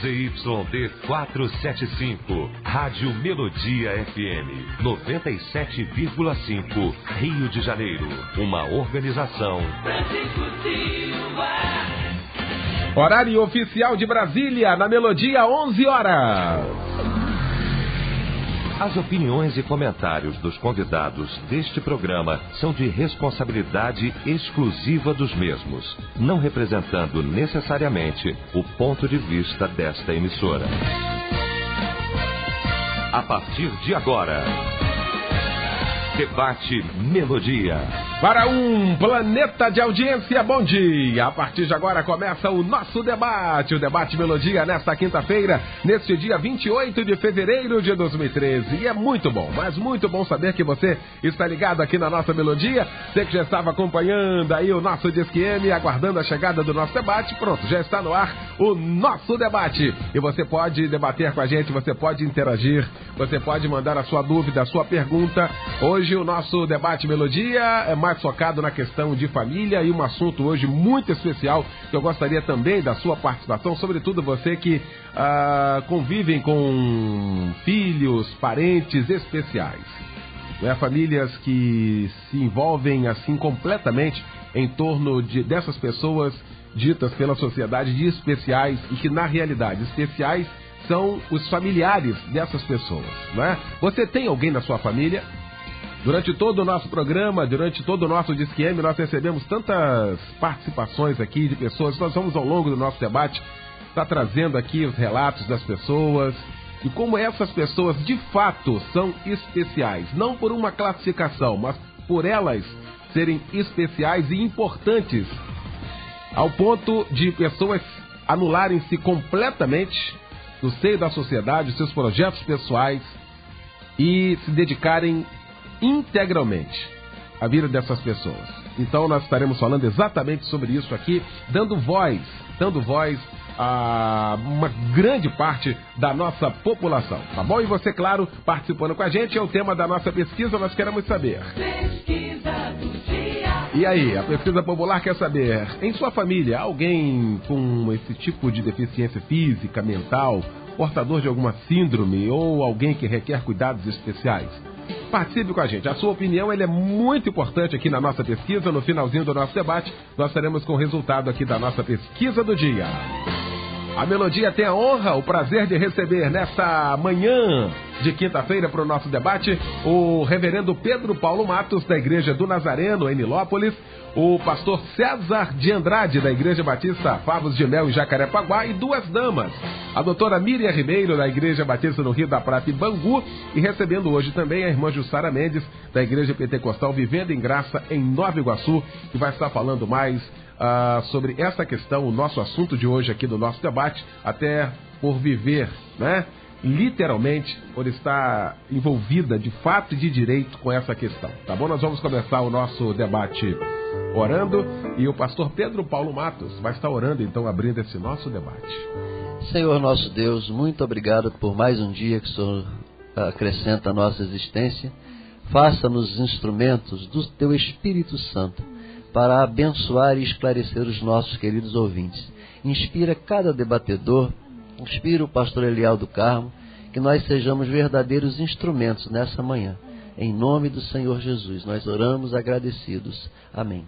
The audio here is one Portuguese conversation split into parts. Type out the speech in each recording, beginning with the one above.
ZYD 475, Rádio Melodia FM, 97,5, Rio de Janeiro. Uma organização. Horário oficial de Brasília, na Melodia, 11 horas. As opiniões e comentários dos convidados deste programa são de responsabilidade exclusiva dos mesmos, não representando necessariamente o ponto de vista desta emissora. A partir de agora, Debate Melodia. Para um planeta de audiência, bom dia! A partir de agora começa o nosso debate, o Debate Melodia, nesta quinta-feira, neste dia 28 de fevereiro de 2013. E é muito bom, mas muito bom saber que você está ligado aqui na nossa Melodia. Você que já estava acompanhando aí o nosso Disque M, aguardando a chegada do nosso debate. Pronto, já está no ar o nosso debate. E você pode debater com a gente, você pode interagir, você pode mandar a sua dúvida, a sua pergunta. Hoje o nosso Debate Melodia é mais focado na questão de família e um assunto hoje muito especial que eu gostaria também da sua participação, sobretudo você que convivem com filhos, parentes especiais, né? Famílias que se envolvem assim completamente em torno dessas pessoas ditas pela sociedade de especiais e que na realidade especiais são os familiares dessas pessoas, né? Você tem alguém na sua família? Durante todo o nosso programa, durante todo o nosso Disque M, nós recebemos tantas participações aqui de pessoas. Nós vamos, ao longo do nosso debate, estar trazendo aqui os relatos das pessoas e como essas pessoas, de fato, são especiais. Não por uma classificação, mas por elas serem especiais e importantes, ao ponto de pessoas anularem-se completamente no seio da sociedade, os seus projetos pessoais e se dedicarem integralmente a vida dessas pessoas. Então nós estaremos falando exatamente sobre isso aqui, dando voz a uma grande parte da nossa população, tá bom? E você, claro, participando com a gente, é o tema da nossa pesquisa, nós queremos saber. Pesquisa do dia. E aí, a pesquisa popular quer saber, em sua família, alguém com esse tipo de deficiência física, mental, portador de alguma síndrome ou alguém que requer cuidados especiais? Participe com a gente. A sua opinião é muito importante aqui na nossa pesquisa. No finalzinho do nosso debate, nós estaremos com o resultado aqui da nossa pesquisa do dia. A Melodia tem a honra, o prazer de receber nesta manhã de quinta-feira para o nosso debate o reverendo Pedro Paulo Matos, da Igreja do Nazareno, em Nilópolis, o pastor César de Andrade, da Igreja Batista Favos de Mel, em Jacarepaguá, e duas damas, a doutora Miriam Ribeiro, da Igreja Batista no Rio da Prata e Bangu, e recebendo hoje também a irmã Jussara Mendes, da Igreja Pentecostal Vivendo em Graça, em Nova Iguaçu, que vai estar falando mais sobre essa questão, o nosso assunto de hoje aqui do nosso debate, até por viver, né? Literalmente, por estar envolvida de fato e de direito com essa questão, tá bom? Nós vamos começar o nosso debate orando e o pastor Pedro Paulo Matos vai estar orando, então, abrindo esse nosso debate. Senhor nosso Deus, muito obrigado por mais um dia que o Senhor acrescenta à nossa existência. Faça-nos instrumentos do Teu Espírito Santo para abençoar e esclarecer os nossos queridos ouvintes. Inspira cada debatedor, inspira o pastor Eliel do Carmo, que nós sejamos verdadeiros instrumentos nessa manhã. Em nome do Senhor Jesus, nós oramos agradecidos. Amém.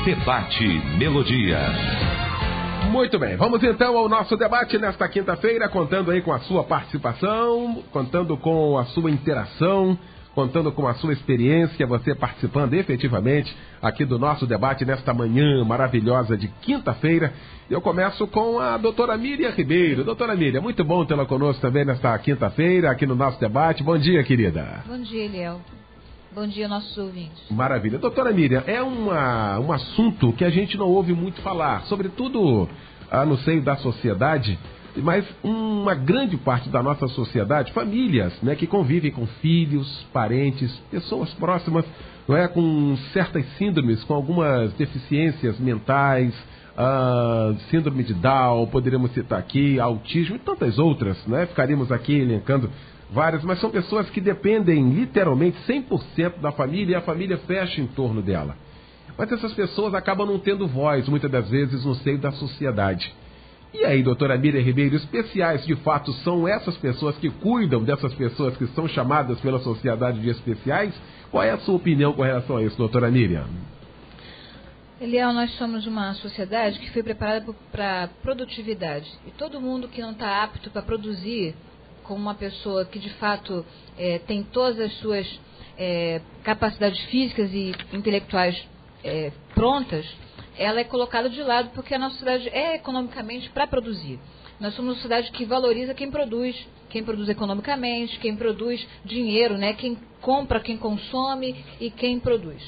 Debate Melodia. Muito bem, vamos então ao nosso debate nesta quinta-feira, contando aí com a sua participação, contando com a sua interação, contando com a sua experiência, você participando efetivamente aqui do nosso debate nesta manhã maravilhosa de quinta-feira. Eu começo com a doutora Miriam Ribeiro. Doutora Miriam, muito bom tê-la conosco também nesta quinta-feira, aqui no nosso debate. Bom dia, querida. Bom dia, Eliel. Bom dia, nossos ouvintes. Maravilha. Doutora Miriam, é um assunto que a gente não ouve muito falar, sobretudo no seio da sociedade, mas uma grande parte da nossa sociedade, famílias, né, que convivem com filhos, parentes, pessoas próximas, não é, com certas síndromes, com algumas deficiências mentais, síndrome de Down, poderíamos citar aqui, autismo e tantas outras, né? Ficaríamos aqui elencando várias, mas são pessoas que dependem literalmente 100% da família e a família fecha em torno dela. mas essas pessoas acabam não tendo voz, muitas das vezes, no seio da sociedade. E aí, doutora Miriam Ribeiro, especiais de fato são essas pessoas que cuidam dessas pessoas que são chamadas pela sociedade de especiais? Qual é a sua opinião com relação a isso, doutora Miriam? Eliel, nós somos uma sociedade que foi preparada para produtividade. E todo mundo que não está apto para produzir, como uma pessoa que de fato tem todas as suas capacidades físicas e intelectuais prontas, ela é colocada de lado porque a nossa sociedade é economicamente para produzir. Nós somos uma sociedade que valoriza quem produz economicamente, quem produz dinheiro, né? Quem compra, quem consome e quem produz.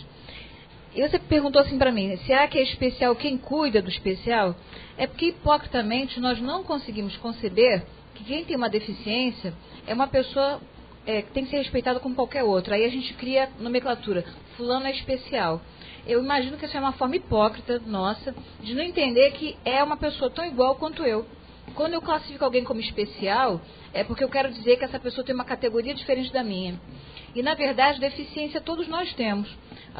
E você perguntou assim para mim, será que é especial quem cuida do especial? É porque, hipocritamente, nós não conseguimos conceber que quem tem uma deficiência é uma pessoa que tem que ser respeitada como qualquer outra. Aí a gente cria nomenclatura, fulano é especial. Eu imagino que essa é uma forma hipócrita nossa de não entender que é uma pessoa tão igual quanto eu. Quando eu classifico alguém como especial, é porque eu quero dizer que essa pessoa tem uma categoria diferente da minha. E, na verdade, deficiência todos nós temos.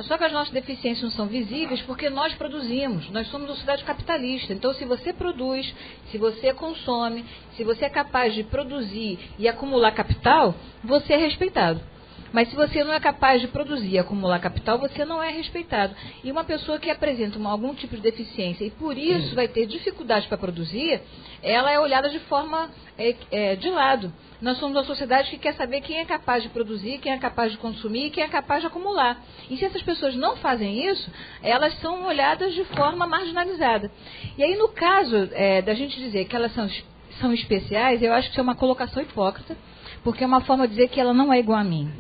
Só que as nossas deficiências não são visíveis porque nós produzimos. Nós somos uma sociedade capitalista. Então, se você produz, se você consome, se você é capaz de produzir e acumular capital, você é respeitado. Mas se você não é capaz de produzir e acumular capital, você não é respeitado. E uma pessoa que apresenta algum tipo de deficiência e por isso vai ter dificuldade para produzir, ela é olhada de forma de lado. Nós somos uma sociedade que quer saber quem é capaz de produzir, quem é capaz de consumir e quem é capaz de acumular. E se essas pessoas não fazem isso, elas são olhadas de forma marginalizada. E aí, no caso da gente dizer que elas são especiais, eu acho que isso é uma colocação hipócrita, porque é uma forma de dizer que ela não é igual a mim.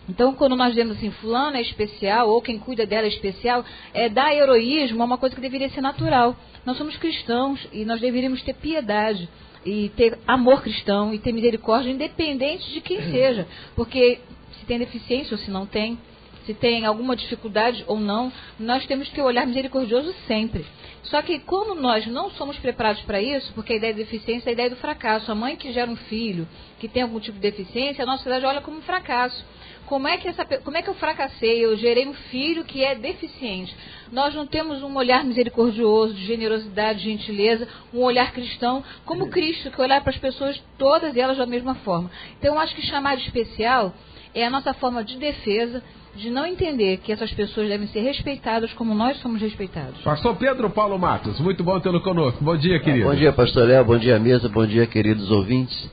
Então, quando nós dizemos assim, fulano é especial, ou quem cuida dela é especial, dar heroísmo é uma coisa que deveria ser natural. Nós somos cristãos e nós deveríamos ter piedade, e ter amor cristão, e ter misericórdia, independente de quem seja. Porque se tem deficiência ou se não tem, se tem alguma dificuldade ou não, nós temos que ter um olhar misericordioso sempre. Só que como nós não somos preparados para isso, porque a ideia de deficiência é a ideia do fracasso. A mãe que gera um filho que tem algum tipo de deficiência, a nossa sociedade olha como um fracasso. Como é que eu fracassei? Eu gerei um filho que é deficiente. Nós não temos um olhar misericordioso, de generosidade, de gentileza, um olhar cristão, como Cristo, que olhar para as pessoas, todas elas da mesma forma. Então, eu acho que chamar de especial é a nossa forma de defesa, de não entender que essas pessoas devem ser respeitadas como nós somos respeitados. Pastor Pedro Paulo Matos, muito bom tê-lo conosco. Bom dia, querido. Bom dia, pastor Léo, bom dia, mesa, bom dia, queridos ouvintes.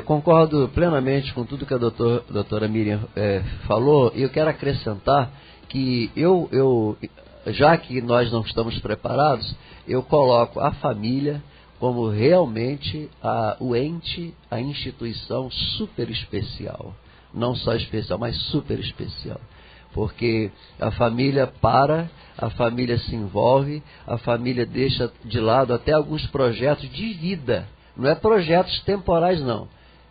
Concordo plenamente com tudo que a doutora Miriam falou, e eu quero acrescentar que já que nós não estamos preparados, eu coloco a família como realmente o ente, a instituição super especial. Não só especial, mas super especial. Porque a família a família se envolve, a família deixa de lado até alguns projetos de vida. Não é projetos temporais, não.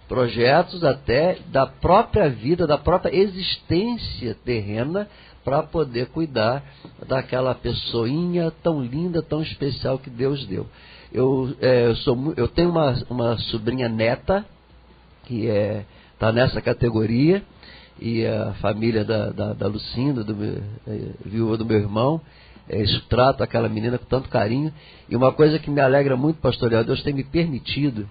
Projetos até da própria vida, da própria existência terrena, para poder cuidar daquela pessoinha tão linda, tão especial que Deus deu. Eu tenho uma sobrinha neta, que está nessa categoria, e a família da Lucinda, viúva do meu irmão, trata aquela menina com tanto carinho. E uma coisa que me alegra muito, pastor Léo, Deus tem me permitido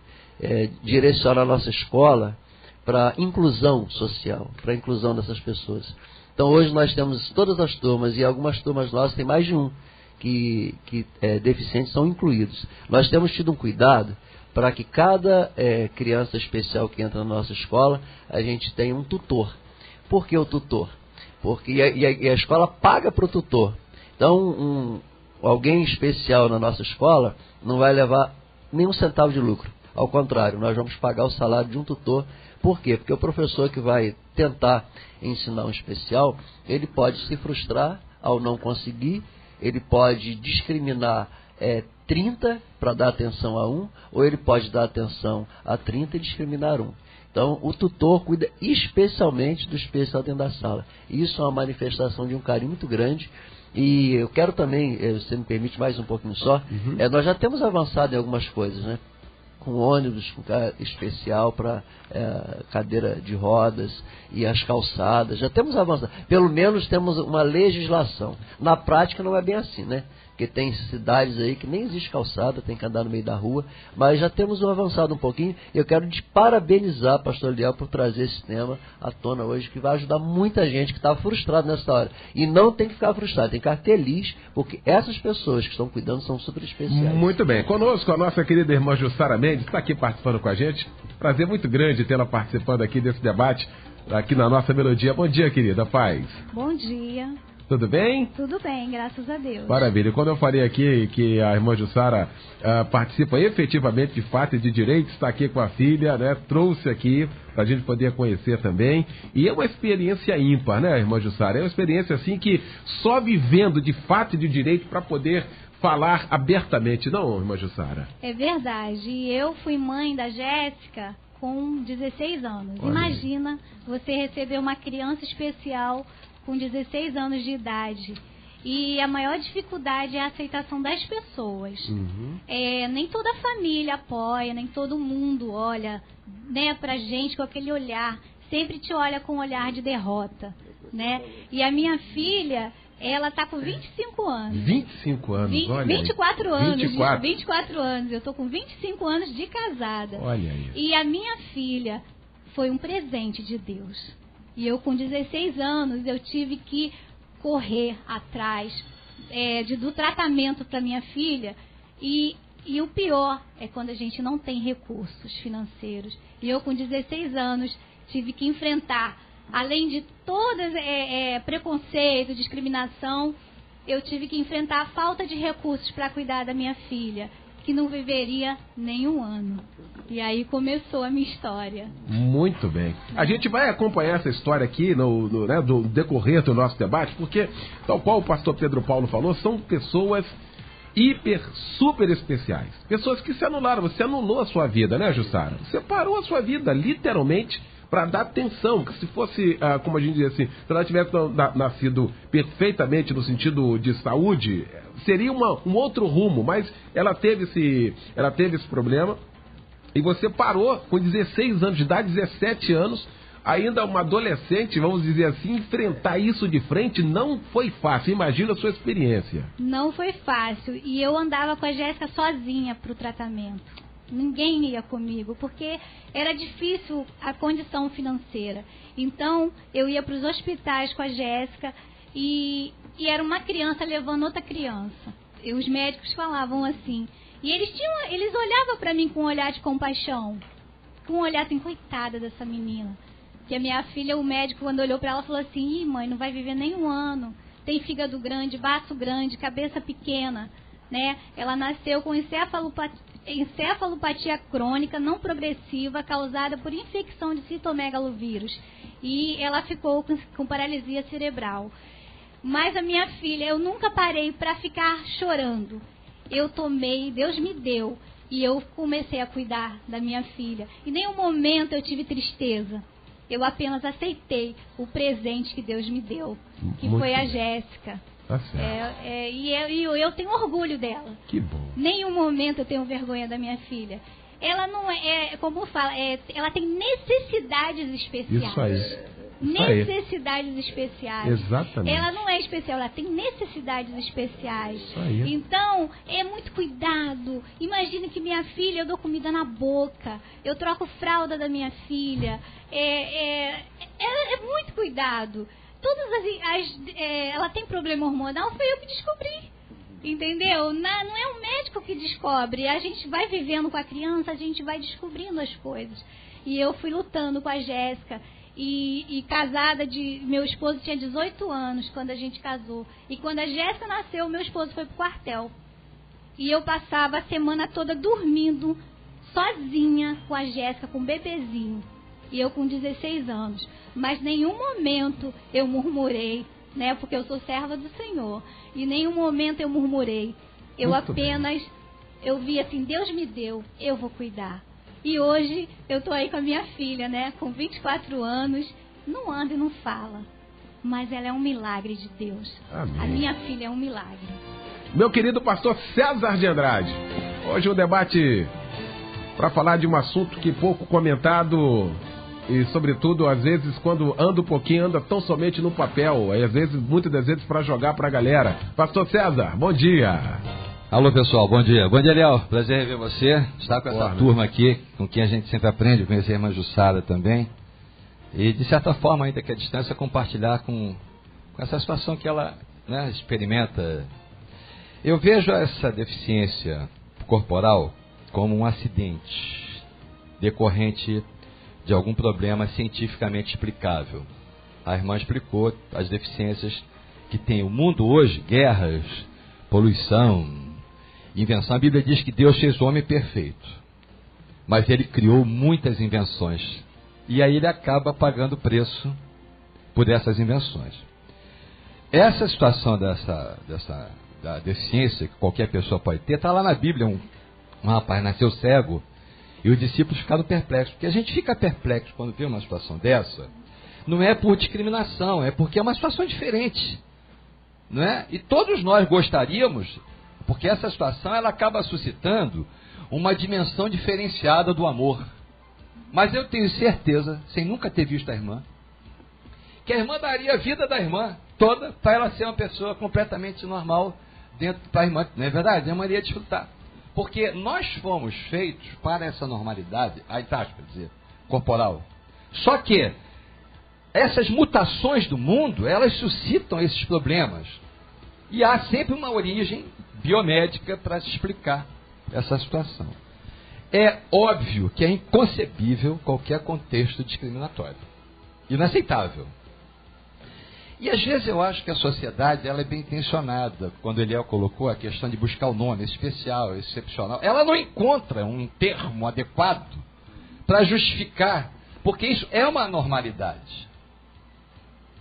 direcionar a nossa escola para inclusão social, para a inclusão dessas pessoas. Então hoje nós temos todas as turmas, e algumas turmas nossas tem mais de um que deficientes são incluídos. Nós temos tido um cuidado para que cada criança especial que entra na nossa escola, a gente tenha um tutor. Por que o tutor? Porque a escola paga para o tutor. Então, alguém especial na nossa escola não vai levar nenhum centavo de lucro. Ao contrário, nós vamos pagar o salário de um tutor. Por quê? Porque o professor que vai tentar ensinar um especial, ele pode se frustrar ao não conseguir, ele pode discriminar 30 para dar atenção a um, ou ele pode dar atenção a 30 e discriminar um. Então, o tutor cuida especialmente do especial dentro da sala. Isso é uma manifestação de um carinho muito grande. E eu quero também, se me permite mais um pouquinho só, nós já temos avançado em algumas coisas, né? com ônibus especial para cadeira de rodas e as calçadas. Já temos avançado. Pelo menos temos uma legislação. Na prática não é bem assim, né? Porque tem cidades aí que nem existe calçada, tem que andar no meio da rua, mas já temos avançado um pouquinho. Eu quero te parabenizar, pastor Eliel, por trazer esse tema à tona hoje, que vai ajudar muita gente que está frustrada nessa hora. E não tem que ficar frustrado, tem que ficar feliz, porque essas pessoas que estão cuidando são super especiais. Muito bem. Conosco a nossa querida irmã Jussara Mendes, está aqui participando com a gente. Prazer muito grande tê-la participando aqui desse debate, aqui na nossa Melodia. Bom dia, querida. Paz. Bom dia. Tudo bem? Tudo bem, graças a Deus. Maravilha. Quando eu falei aqui que a irmã Jussara participa efetivamente de fato e de direito, está aqui com a filha, né? Trouxe aqui para a gente poder conhecer também. E é uma experiência ímpar, né, irmã Jussara? É uma experiência assim que só vivendo de fato e de direito para poder falar abertamente, não, irmã Jussara? É verdade. E eu fui mãe da Jéssica com 16 anos. Olha. Imagina você receber uma criança especial com 16 anos de idade. E a maior dificuldade é a aceitação das pessoas. Uhum. Nem toda a família apoia, nem todo mundo olha, né, pra gente com aquele olhar. Sempre te olha com um olhar de derrota, né? E a minha filha, ela tá com 25 anos. 25 anos, olha 24 anos, 24 anos. Eu tô com 25 anos de casada. Olha aí. E a minha filha foi um presente de Deus. E eu, com 16 anos, eu tive que correr atrás do tratamento para minha filha. E o pior é quando a gente não tem recursos financeiros. E eu, com 16 anos, tive que enfrentar, além de todas preconceito, discriminação, eu tive que enfrentar a falta de recursos para cuidar da minha filha, que não viveria nem um ano. E aí começou a minha história. Muito bem. A gente vai acompanhar essa história aqui no decorrer do nosso debate, porque, tal qual o pastor Pedro Paulo falou, são pessoas super especiais. Pessoas que se anularam. Você anulou a sua vida, né, Jussara? Você parou a sua vida, literalmente, para dar atenção. Que se fosse, como a gente diz assim, se ela tivesse nascido perfeitamente no sentido de saúde, seria um outro rumo, mas ela teve esse problema. E você parou com 16 anos de idade, 17 anos, ainda uma adolescente, vamos dizer assim, enfrentar isso de frente não foi fácil. Imagina a sua experiência. Não foi fácil. E eu andava com a Jéssica sozinha para o tratamento. Ninguém ia comigo, porque era difícil a condição financeira. Então, eu ia para os hospitais com a Jéssica e era uma criança levando outra criança. E os médicos falavam assim... E eles olhavam para mim com um olhar de compaixão. Com um olhar assim, coitada dessa menina. Que a minha filha, o médico, quando olhou para ela, falou assim, ih, mãe, não vai viver nem um ano. Tem fígado grande, baço grande, cabeça pequena, né? Ela nasceu com encefalopatia crônica não progressiva causada por infecção de citomegalovírus. E ela ficou com paralisia cerebral. Mas a minha filha, eu nunca parei para ficar chorando. Eu tomei, Deus me deu, e eu comecei a cuidar da minha filha. Em nenhum momento eu tive tristeza. Eu apenas aceitei o presente que Deus me deu, que Muito foi a bem. Jéssica. Tá certo. E eu tenho orgulho dela. Que bom. Nenhum momento eu tenho vergonha da minha filha. Ela não como fala, ela tem necessidades especiais. Isso aí. Necessidades especiais. Exatamente. Ela não é especial, ela tem necessidades especiais. Isso aí. Então, é muito cuidado. Imagine que minha filha, eu dou comida na boca, eu troco fralda da minha filha. É muito cuidado. Ela tem problema hormonal, foi eu que descobri. Entendeu? Não é um médico que descobre. A gente vai vivendo com a criança, a gente vai descobrindo as coisas. E eu fui lutando com a Jéssica. E casada, meu esposo tinha 18 anos quando a gente casou. E quando a Jéssica nasceu, meu esposo foi pro quartel. E eu passava a semana toda dormindo sozinha com a Jéssica, com o bebezinho. E eu com 16 anos. Mas nenhum momento eu murmurei, né? Porque eu sou serva do Senhor. E nenhum momento eu murmurei. Eu Muito apenas, eu vi assim, Deus me deu, eu vou cuidar. E hoje eu tô aí com a minha filha, né? Com 24 anos, não anda e não fala. Mas ela é um milagre de Deus. Amém. A minha filha é um milagre. Meu querido pastor César de Andrade, hoje um debate para falar de um assunto que pouco comentado e, sobretudo, às vezes, quando anda um pouquinho, anda tão somente no papel, às vezes, muitas das vezes, para jogar para a galera. Pastor César, bom dia. Alô, pessoal, bom dia. Bom dia, Léo. Prazer em ver você. Estar com essa turma aqui, com quem a gente sempre aprende, conhecer a irmã Jussara também. E, de certa forma, ainda que a distância, compartilhar com essa situação que ela, né, experimenta. Eu vejo essa deficiência corporal como um acidente decorrente de algum problema cientificamente explicável. A irmã explicou as deficiências que tem o mundo hoje, guerras, poluição, invenção. A Bíblia diz que Deus fez o homem perfeito, mas ele criou muitas invenções. E aí ele acaba pagando preço por essas invenções. Essa situação da deficiência que qualquer pessoa pode ter, está lá na Bíblia. Um rapaz nasceu cego e os discípulos ficaram perplexos. Porque a gente fica perplexo quando vê uma situação dessa, não é por discriminação, é porque é uma situação diferente, não é? E todos nós gostaríamos, porque essa situação ela acaba suscitando uma dimensão diferenciada do amor. Mas eu tenho certeza, sem nunca ter visto a irmã, que a irmã daria a vida da irmã toda para ela ser uma pessoa completamente normal dentro da irmã. Não é verdade? A irmã iria desfrutar. Porque nós fomos feitos para essa normalidade, quer dizer, corporal. Só que essas mutações do mundo, elas suscitam esses problemas. E há sempre uma origem biomédica para se explicar essa situação. É óbvio que é inconcebível qualquer contexto discriminatório. Inaceitável. E às vezes eu acho que a sociedade ela é bem intencionada. Quando Eliel colocou a questão de buscar o nome especial, excepcional, ela não encontra um termo adequado para justificar, porque isso é uma normalidade.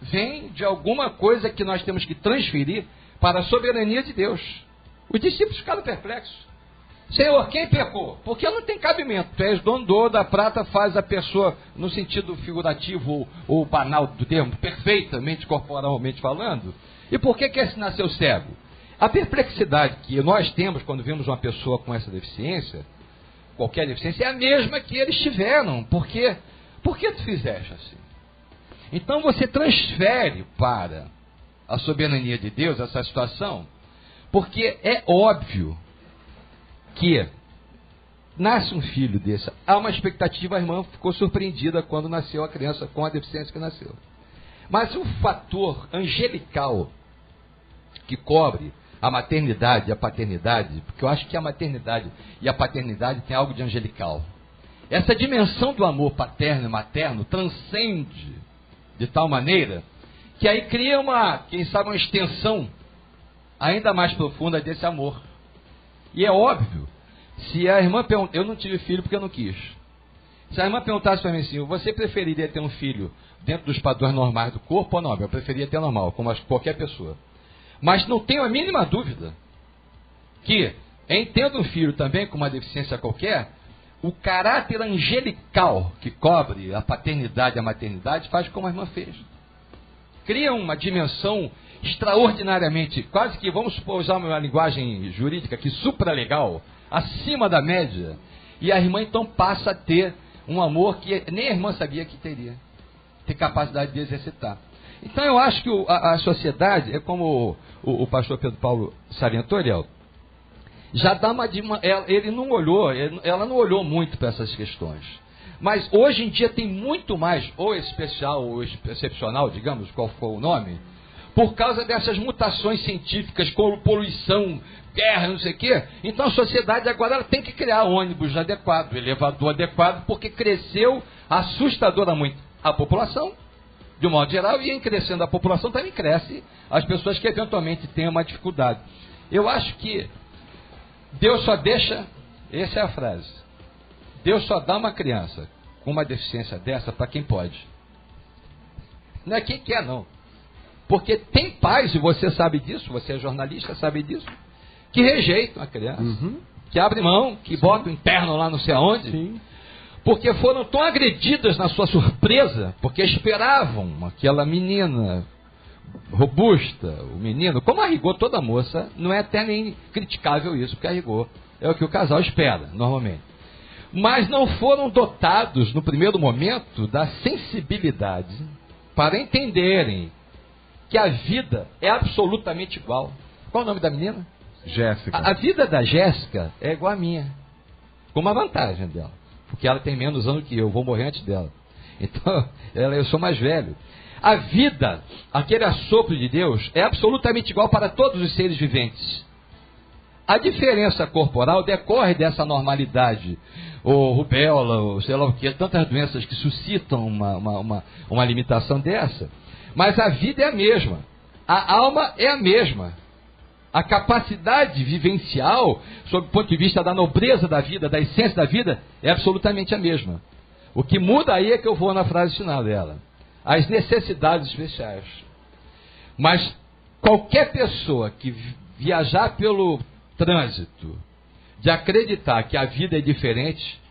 Vem de alguma coisa que nós temos que transferir para a soberania de Deus. Os discípulos ficaram perplexos. Senhor, quem pecou? Porque não tem cabimento. Tu és dono do ouro, da prata, faz a pessoa, no sentido figurativo ou banal do termo, perfeitamente, corporalmente falando. E por que esse nasceu cego? A perplexidade que nós temos quando vemos uma pessoa com essa deficiência, qualquer deficiência, é a mesma que eles tiveram. Por que tu fizeste assim? Então você transfere para a soberania de Deus essa situação, porque é óbvio que nasce um filho desse, há uma expectativa, a irmã ficou surpreendida quando nasceu a criança com a deficiência que nasceu. Mas o fator angelical que cobre a maternidade e a paternidade, porque eu acho que a maternidade e a paternidade tem algo de angelical. Essa dimensão do amor paterno e materno transcende de tal maneira que aí cria quem sabe, uma extensão ainda mais profunda desse amor. E é óbvio, se a irmã perguntar, eu não tive filho porque eu não quis. Se a irmã perguntasse para mim assim, você preferiria ter um filho dentro dos padrões normais do corpo ou não? Eu preferia ter normal, como qualquer pessoa. Mas não tenho a mínima dúvida que, em tendo um filho também com uma deficiência qualquer, o caráter angelical que cobre a paternidade e a maternidade faz como a irmã fez. Cria uma dimensão extraordinariamente, quase que, vamos usar uma linguagem jurídica aqui, supralegal, acima da média, e a irmã então passa a ter um amor que nem a irmã sabia que teria, ter capacidade de exercitar. Então eu acho que a sociedade, é como o pastor Pedro Paulo salientou, Eliel, já dá ele não olhou, ela não olhou muito para essas questões. Mas hoje em dia tem muito mais, ou especial ou excepcional, digamos, qual for o nome, por causa dessas mutações científicas, como poluição, guerra, não sei o quê. Então a sociedade agora ela tem que criar ônibus adequado, elevador adequado, porque cresceu assustadoramente a população, de um modo geral, e em crescendo a população também cresce as pessoas que eventualmente têm uma dificuldade. Eu acho que Deus só deixa, essa é a frase, Deus só dá uma criança com uma deficiência dessa para quem pode. Não é quem quer, não. Porque tem pais, e você sabe disso, você é jornalista, sabe disso, que rejeitam a criança, que abrem mão, que botam interno lá não sei aonde, porque foram tão agredidas na sua surpresa, porque esperavam aquela menina robusta, o menino, como a rigor toda moça, não é até nem criticável isso, porque a rigor é o que o casal espera, normalmente. mas não foram dotados, no primeiro momento, da sensibilidade para entenderem que a vida é absolutamente igual. Qual o nome da menina? Jéssica. A vida da Jéssica é igual à minha, com uma vantagem dela, porque ela tem menos anos que eu vou morrer antes dela. Então, eu sou mais velho. A vida, aquele assopro de Deus, é absolutamente igual para todos os seres viventes. A diferença corporal decorre dessa normalidade, ou rubéola, ou sei lá o que, tantas doenças que suscitam uma limitação dessa. Mas a vida é a mesma, a alma é a mesma. A capacidade vivencial, sob o ponto de vista da nobreza da vida, da essência da vida, é absolutamente a mesma. O que muda aí é que eu vou na frase final dela. As necessidades especiais. Mas qualquer pessoa que viajar pelo trânsito, de acreditar que a vida é diferente,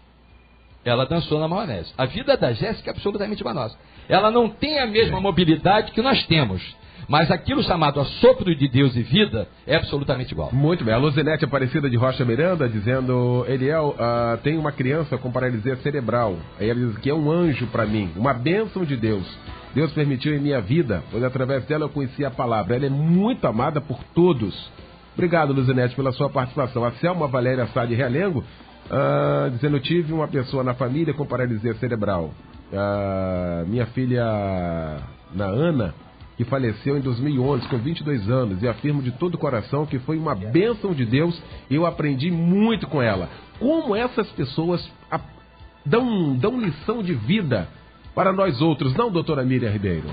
ela dançou na maionese. A vida da Jéssica é absolutamente igual a nossa. Ela não tem a mesma mobilidade que nós temos, mas aquilo chamado assopro de Deus e vida é absolutamente igual. Muito bem. A Luzinete Aparecida de Rocha Miranda dizendo: Eliel, tem uma criança com paralisia cerebral. Aí ela diz que é um anjo para mim, uma bênção de Deus. Deus permitiu em minha vida, pois através dela eu conheci a palavra. Ela é muito amada por todos. Obrigado, Luzinete, pela sua participação. A Selma Valéria Sá de Realengo dizendo: tive uma pessoa na família com paralisia cerebral. Minha filha, Ana, que faleceu em 2011 com 22 anos, e afirmo de todo o coração que foi uma bênção de Deus. Eu aprendi muito com ela. Como essas pessoas dão lição de vida para nós outros, não, doutora Miriam Ribeiro?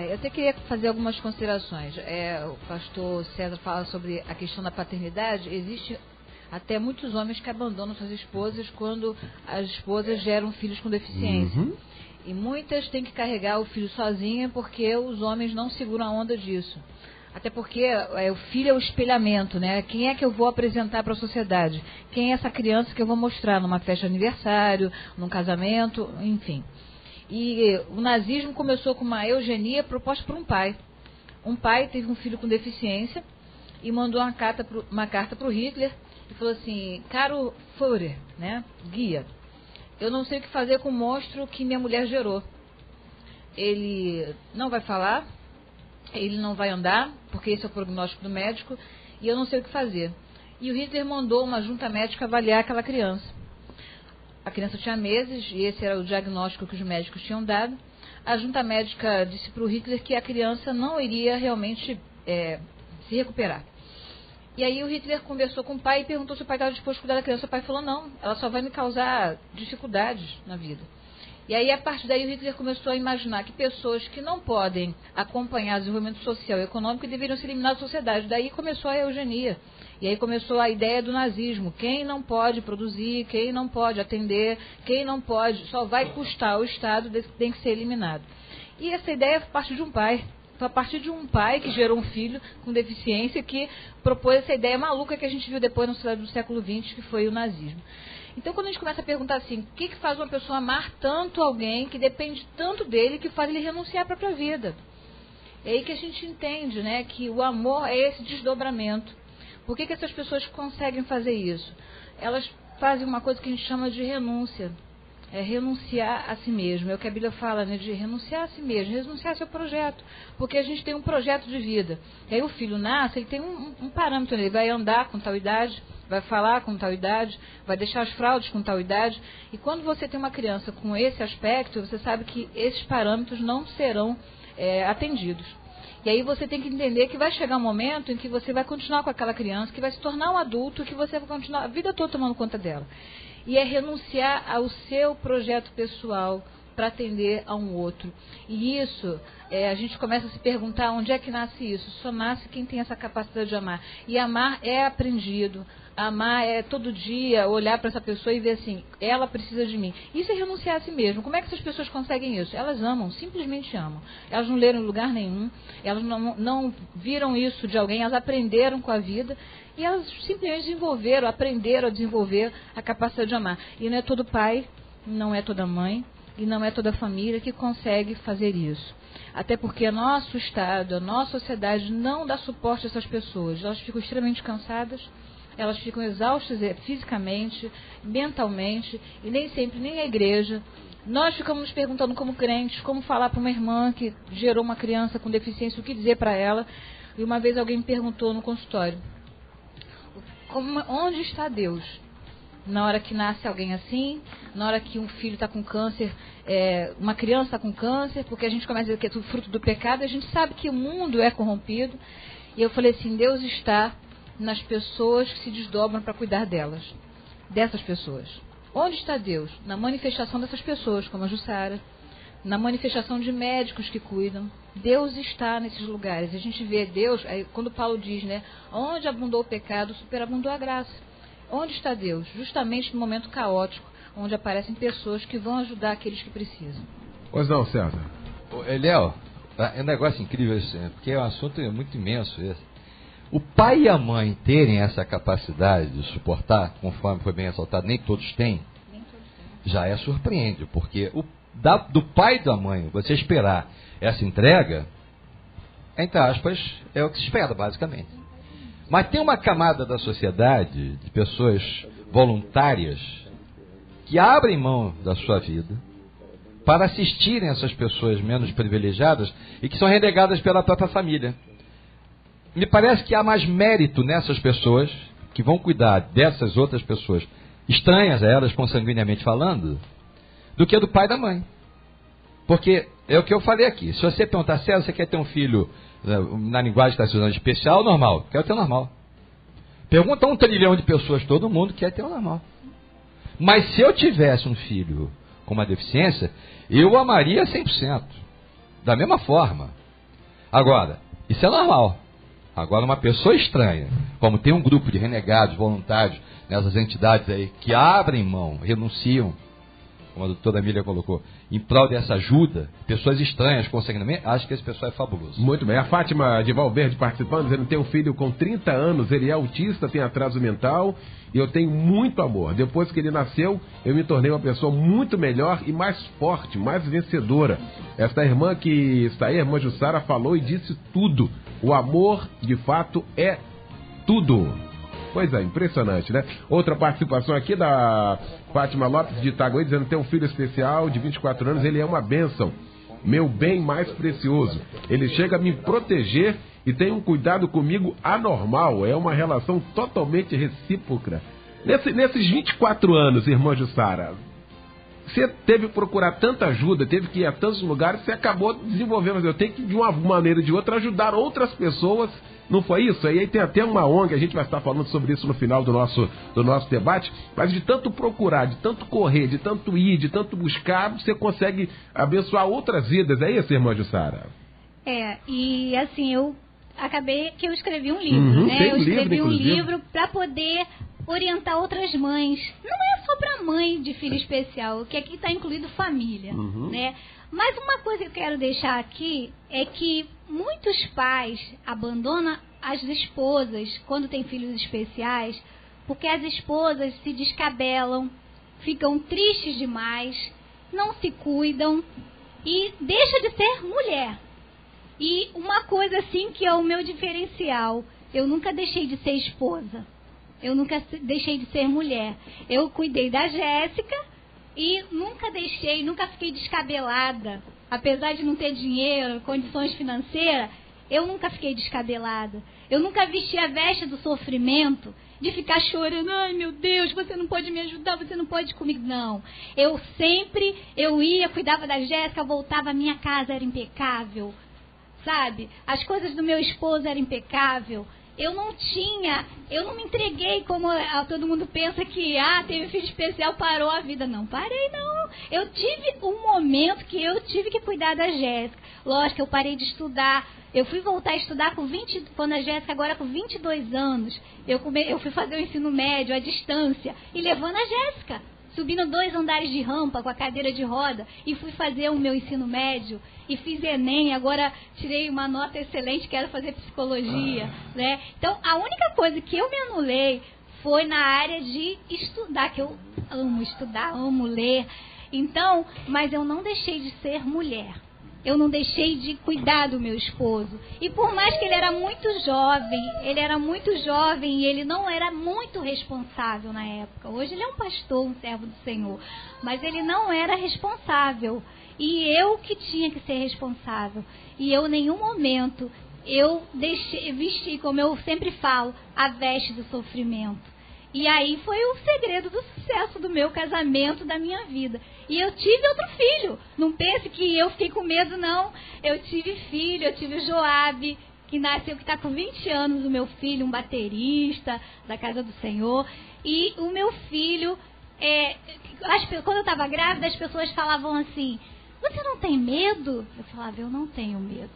Eu até queria fazer algumas considerações. O pastor César fala sobre a questão da paternidade. Existe até muitos homens que abandonam suas esposas quando as esposas geram filhos com deficiência. Uhum. E muitas têm que carregar o filho sozinha porque os homens não seguram a onda disso. Até porque o filho é o espelhamento, né? Quem é que eu vou apresentar para a sociedade? Quem é essa criança que eu vou mostrar numa festa de aniversário, num casamento, enfim. E o nazismo começou com uma eugenia proposta por um pai. Um pai teve um filho com deficiência e mandou uma carta para o Hitler e falou assim: caro Führer, né? Guia, eu não sei o que fazer com o monstro que minha mulher gerou. Ele não vai falar, ele não vai andar, porque esse é o prognóstico do médico, e eu não sei o que fazer. E o Hitler mandou uma junta médica avaliar aquela criança. A criança tinha meses, e esse era o diagnóstico que os médicos tinham dado. A junta médica disse para o Hitler que a criança não iria realmente se recuperar. E aí o Hitler conversou com o pai e perguntou se o pai estava disposto a cuidar da criança. O pai falou: não, ela só vai me causar dificuldades na vida. E aí, a partir daí, o Hitler começou a imaginar que pessoas que não podem acompanhar o desenvolvimento social e econômico deveriam ser eliminadas da sociedade. Daí começou a eugenia. E aí começou a ideia do nazismo. Quem não pode produzir, quem não pode atender, quem não pode, só vai custar ao Estado, tem que ser eliminado. E essa ideia parte de um pai. Foi a partir de um pai que gerou um filho com deficiência que propôs essa ideia maluca que a gente viu depois no século XX, que foi o nazismo. Então, quando a gente começa a perguntar assim, o que faz uma pessoa amar tanto alguém, que depende tanto dele, que faz ele renunciar à própria vida? É aí que a gente entende, né, que o amor é esse desdobramento. Por que essas pessoas conseguem fazer isso? Elas fazem uma coisa que a gente chama de renúncia. É renunciar a si mesmo. É o que a Bíblia fala, né, de renunciar a si mesmo, renunciar ao seu projeto. Porque a gente tem um projeto de vida. E aí o filho nasce, ele tem um parâmetro, ele vai andar com tal idade, vai falar com tal idade, vai deixar as fraldas com tal idade. E quando você tem uma criança com esse aspecto, você sabe que esses parâmetros não serão atendidos. E aí você tem que entender que vai chegar um momento em que você vai continuar com aquela criança, que vai se tornar um adulto, que você vai continuar a vida toda tomando conta dela. E é renunciar ao seu projeto pessoal para atender a um outro. E isso, a gente começa a se perguntar onde é que nasce isso. Só nasce quem tem essa capacidade de amar. E amar é aprendido. Amar é todo dia olhar para essa pessoa e ver assim, ela precisa de mim. Isso é renunciar a si mesmo. Como é que essas pessoas conseguem isso? Elas amam, simplesmente amam. Elas não leram em lugar nenhum, elas não viram isso de alguém, elas aprenderam com a vida e elas simplesmente aprenderam a desenvolver a capacidade de amar. E não é todo pai, não é toda mãe e não é toda família que consegue fazer isso. Até porque nosso Estado, a nossa sociedade não dá suporte a essas pessoas. Elas ficam extremamente cansadas, elas ficam exaustas fisicamente, mentalmente, e nem sempre nem a igreja. Nós ficamos nos perguntando como crentes, como falar para uma irmã que gerou uma criança com deficiência, o que dizer para ela. E uma vez alguém me perguntou no consultório, onde está Deus? Na hora que nasce alguém assim, na hora que um filho está com câncer, uma criança está com câncer, porque a gente começa a dizer que é tudo fruto do pecado, a gente sabe que o mundo é corrompido. E eu falei assim, Deus está nas pessoas que se desdobram para cuidar delas, dessas pessoas. Onde está Deus? Na manifestação dessas pessoas, como a Jussara, na manifestação de médicos que cuidam. Deus está nesses lugares. A gente vê Deus, aí, quando Paulo diz, né, onde abundou o pecado, superabundou a graça. Onde está Deus? Justamente no momento caótico, onde aparecem pessoas que vão ajudar aqueles que precisam. Pois não, César. Léo, é um negócio incrível isso, porque é um assunto muito imenso esse. O pai e a mãe terem essa capacidade de suportar, conforme foi bem ressaltado, nem todos têm, já é surpreendente, porque do pai e da mãe, você esperar essa entrega, entre aspas, é o que se espera, basicamente. Mas tem uma camada da sociedade, de pessoas voluntárias, que abrem mão da sua vida para assistirem essas pessoas menos privilegiadas e que são renegadas pela própria família. Me parece que há mais mérito nessas pessoas que vão cuidar dessas outras pessoas estranhas a elas, consanguineamente falando, do que do pai e da mãe. Porque é o que eu falei aqui. Se você perguntar, César, você quer ter um filho, na linguagem que está se usando, especial ou normal? Quero ter o normal. Pergunta a 1 trilhão de pessoas, todo mundo quer ter o normal. Mas se eu tivesse um filho com uma deficiência, eu o amaria 100%. Da mesma forma. Agora, isso é normal. Agora, uma pessoa estranha, como tem um grupo de renegados, voluntários, nessas entidades aí, que abrem mão, renunciam, como a doutora Emília colocou, em prol dessa ajuda, pessoas estranhas conseguem, acho que esse pessoal é fabuloso. Muito bem. A Fátima de Valverde participando, dizendo que tem um filho com 30 anos, ele é autista, tem atraso mental, e eu tenho muito amor. Depois que ele nasceu, eu me tornei uma pessoa muito melhor e mais forte, mais vencedora. Esta irmã que está aí, a irmã Jussara, falou e disse tudo. O amor, de fato, é tudo. Pois é, impressionante, né? Outra participação aqui da Fátima Lopes de Itaguaí, dizendo que tem um filho especial de 24 anos, ele é uma bênção, meu bem mais precioso. Ele chega a me proteger e tem um cuidado comigo anormal, é uma relação totalmente recíproca. Nesses 24 anos, irmã Jussara, você teve que procurar tanta ajuda, teve que ir a tantos lugares, você acabou desenvolvendo, mas eu tenho que, de uma maneira ou de outra, ajudar outras pessoas. Não foi isso? Aí tem até uma ONG, a gente vai estar falando sobre isso no final do nosso debate, mas de tanto procurar, de tanto correr, de tanto ir, de tanto buscar, você consegue abençoar outras vidas. É isso, irmã Jussara? E assim, eu escrevi um livro, né? Eu escrevi um livro para poder orientar outras mães. Não é só para mãe de filho especial, que aqui está incluído família, né? Mas uma coisa que eu quero deixar aqui é que muitos pais abandonam as esposas quando têm filhos especiais, porque as esposas se descabelam, ficam tristes demais, não se cuidam e deixam de ser mulher. E uma coisa assim que é o meu diferencial, eu nunca deixei de ser esposa, eu nunca deixei de ser mulher. Eu cuidei da Jéssica e nunca fiquei descabelada. Apesar de não ter dinheiro, condições financeiras, eu nunca fiquei descabelada. Eu nunca vesti a veste do sofrimento, de ficar chorando, ai meu Deus, você não pode me ajudar, você não pode ir comigo. Não, eu ia, cuidava da Jéssica, voltava, a minha casa era impecável, sabe? As coisas do meu esposo eram impecáveis. Eu não me entreguei como todo mundo pensa que, teve filho especial, parou a vida. Não, parei não. Eu tive um momento que eu tive que cuidar da Jéssica. Lógico, eu parei de estudar. Eu fui voltar a estudar quando a Jéssica agora com 22 anos. Eu fui fazer o ensino médio à distância e levando a Jéssica. Subindo 2 andares de rampa com a cadeira de roda e fui fazer o meu ensino médio e fiz Enem, agora tirei uma nota excelente, quero fazer psicologia, né? Então, a única coisa que eu me anulei foi na área de estudar, que eu amo estudar, amo ler. Então, mas eu não deixei de ser mulher. eu não deixei de cuidar do meu esposo. E por mais que ele era muito jovem e ele não era muito responsável na época. Hoje ele é um pastor, um servo do Senhor. Mas ele não era responsável. E eu que tinha que ser responsável. E eu, em nenhum momento, eu vesti, como eu sempre falo, a veste do sofrimento. E aí foi o segredo do sucesso do meu casamento, da minha vida. E eu tive outro filho. Não pense que eu fiquei com medo, não. Eu tive filho, eu tive o Joabe, que nasceu, que está com 20 anos, o meu filho, um baterista da Casa do Senhor. E o meu filho, quando eu estava grávida, as pessoas falavam assim, você não tem medo? Eu falava, eu não tenho medo.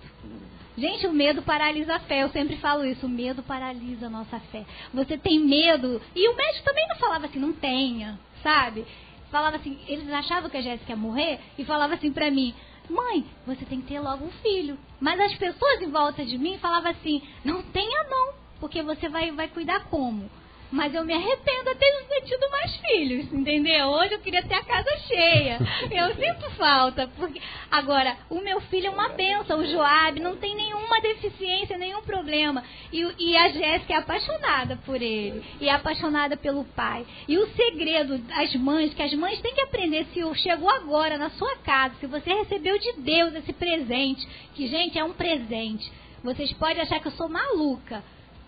Gente, o medo paralisa a fé. Eu sempre falo isso, o medo paralisa a nossa fé. Você tem medo? E o médico também não falava assim, não tenha, sabe? Falava assim, eles achavam que a Jéssica ia morrer e falava assim pra mim, mãe, você tem que ter logo um filho. Mas as pessoas em volta de mim falavam assim, não tenha não, porque você vai cuidar como? Mas eu me arrependo de ter tido mais filhos, entendeu? Hoje eu queria ter a casa cheia. Eu sinto falta. Porque... Agora, o meu filho é uma bênção, o Joabe, não tem nenhuma deficiência, nenhum problema. E a Jéssica é apaixonada por ele. E é apaixonada pelo pai. E o segredo das mães, que as mães têm que aprender, se chegou agora na sua casa, se você recebeu de Deus esse presente, que, gente, é um presente. Vocês podem achar que eu sou maluca.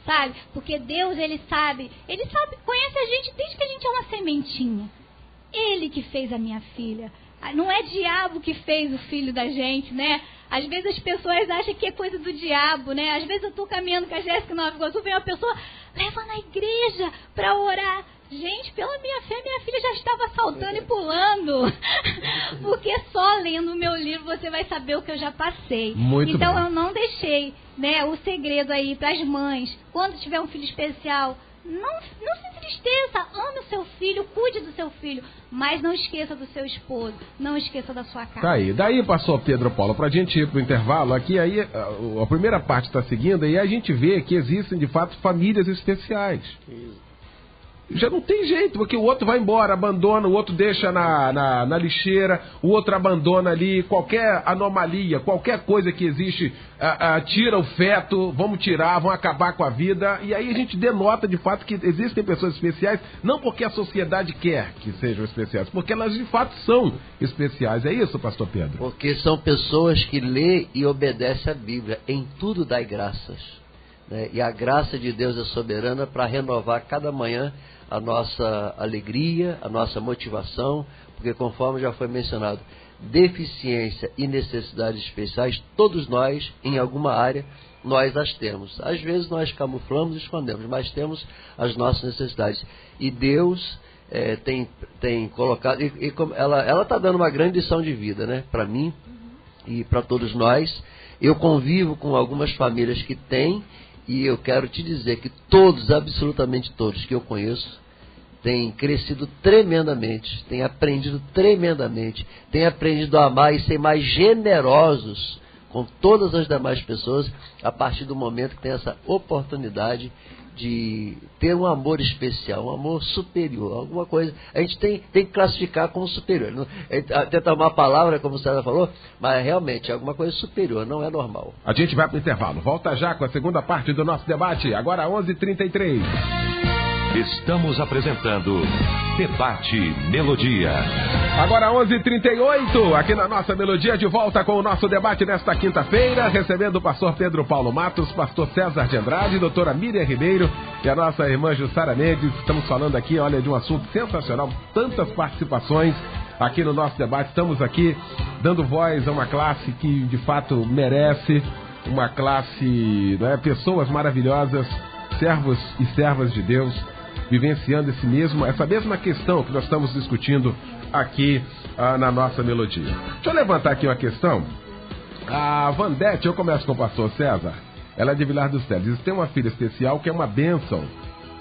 Sabe? Porque Deus, Ele sabe, conhece a gente desde que a gente é uma sementinha. Ele que fez a minha filha. Não é diabo que fez o filho da gente, né? Às vezes as pessoas acham que é coisa do diabo, né? Às vezes eu estou caminhando com a Jéssica Nova Iguaçu, vem uma pessoa, leva na igreja para orar. Gente, pela minha fé, minha filha já estava saltando e pulando. Porque só lendo o meu livro você vai saber o que eu já passei. Muito então bom. Eu não deixei, né, o segredo aí para as mães. Quando tiver um filho especial, não se entristeça, ame o seu filho, cuide do seu filho. Mas não esqueça do seu esposo, não esqueça da sua casa. Tá aí. Daí passou Pedro Paulo pra gente ir pro intervalo. Aqui aí a primeira parte está seguindo e a gente vê que existem de fato famílias especiais. Já não tem jeito, porque o outro vai embora, abandona, o outro deixa na lixeira, o outro abandona ali, qualquer anomalia, qualquer coisa que existe, tira o feto, vamos tirar, vão acabar com a vida, e aí a gente denota de fato que existem pessoas especiais, não porque a sociedade quer que sejam especiais, porque elas de fato são especiais. É isso, pastor Pedro? Porque são pessoas que lê e obedecem a Bíblia, em tudo dai graças, né? E a graça de Deus é soberana para renovar cada manhã a nossa alegria, a nossa motivação, porque conforme já foi mencionado, deficiência e necessidades especiais, todos nós, em alguma área, nós as temos. Às vezes nós camuflamos e escondemos, mas temos as nossas necessidades. E Deus tem colocado, ela está dando uma grande lição de vida, né, para mim e para todos nós. Eu convivo com algumas famílias que têm, e eu quero te dizer que todos, absolutamente todos que eu conheço, têm crescido tremendamente, têm aprendido tremendamente, têm aprendido a amar e ser mais generosos com todas as demais pessoas, a partir do momento que tem essa oportunidade de ter um amor especial, um amor superior, alguma coisa. A gente tem que classificar como superior. Tentar uma palavra, como o César falou, mas realmente é alguma coisa superior, não é normal. A gente vai para o intervalo. Volta já com a segunda parte do nosso debate, agora 11h33. Estamos apresentando Debate Melodia. Agora 11h38, aqui na nossa Melodia, de volta com o nosso debate nesta quinta-feira, recebendo o pastor Pedro Paulo Matos, pastor César de Andrade, doutora Miriam Ribeiro e a nossa irmã Jussara Mendes. Estamos falando aqui, olha, de um assunto sensacional, tantas participações aqui no nosso debate. Estamos aqui dando voz a uma classe que de fato merece, uma classe, né, pessoas maravilhosas, servos e servas de Deus, vivenciando essa mesma questão que nós estamos discutindo aqui na nossa Melodia. Deixa eu levantar aqui uma questão. A Vandete, eu começo com o pastor César, ela é de Vilar dos Teles, tem uma filha especial que é uma bênção,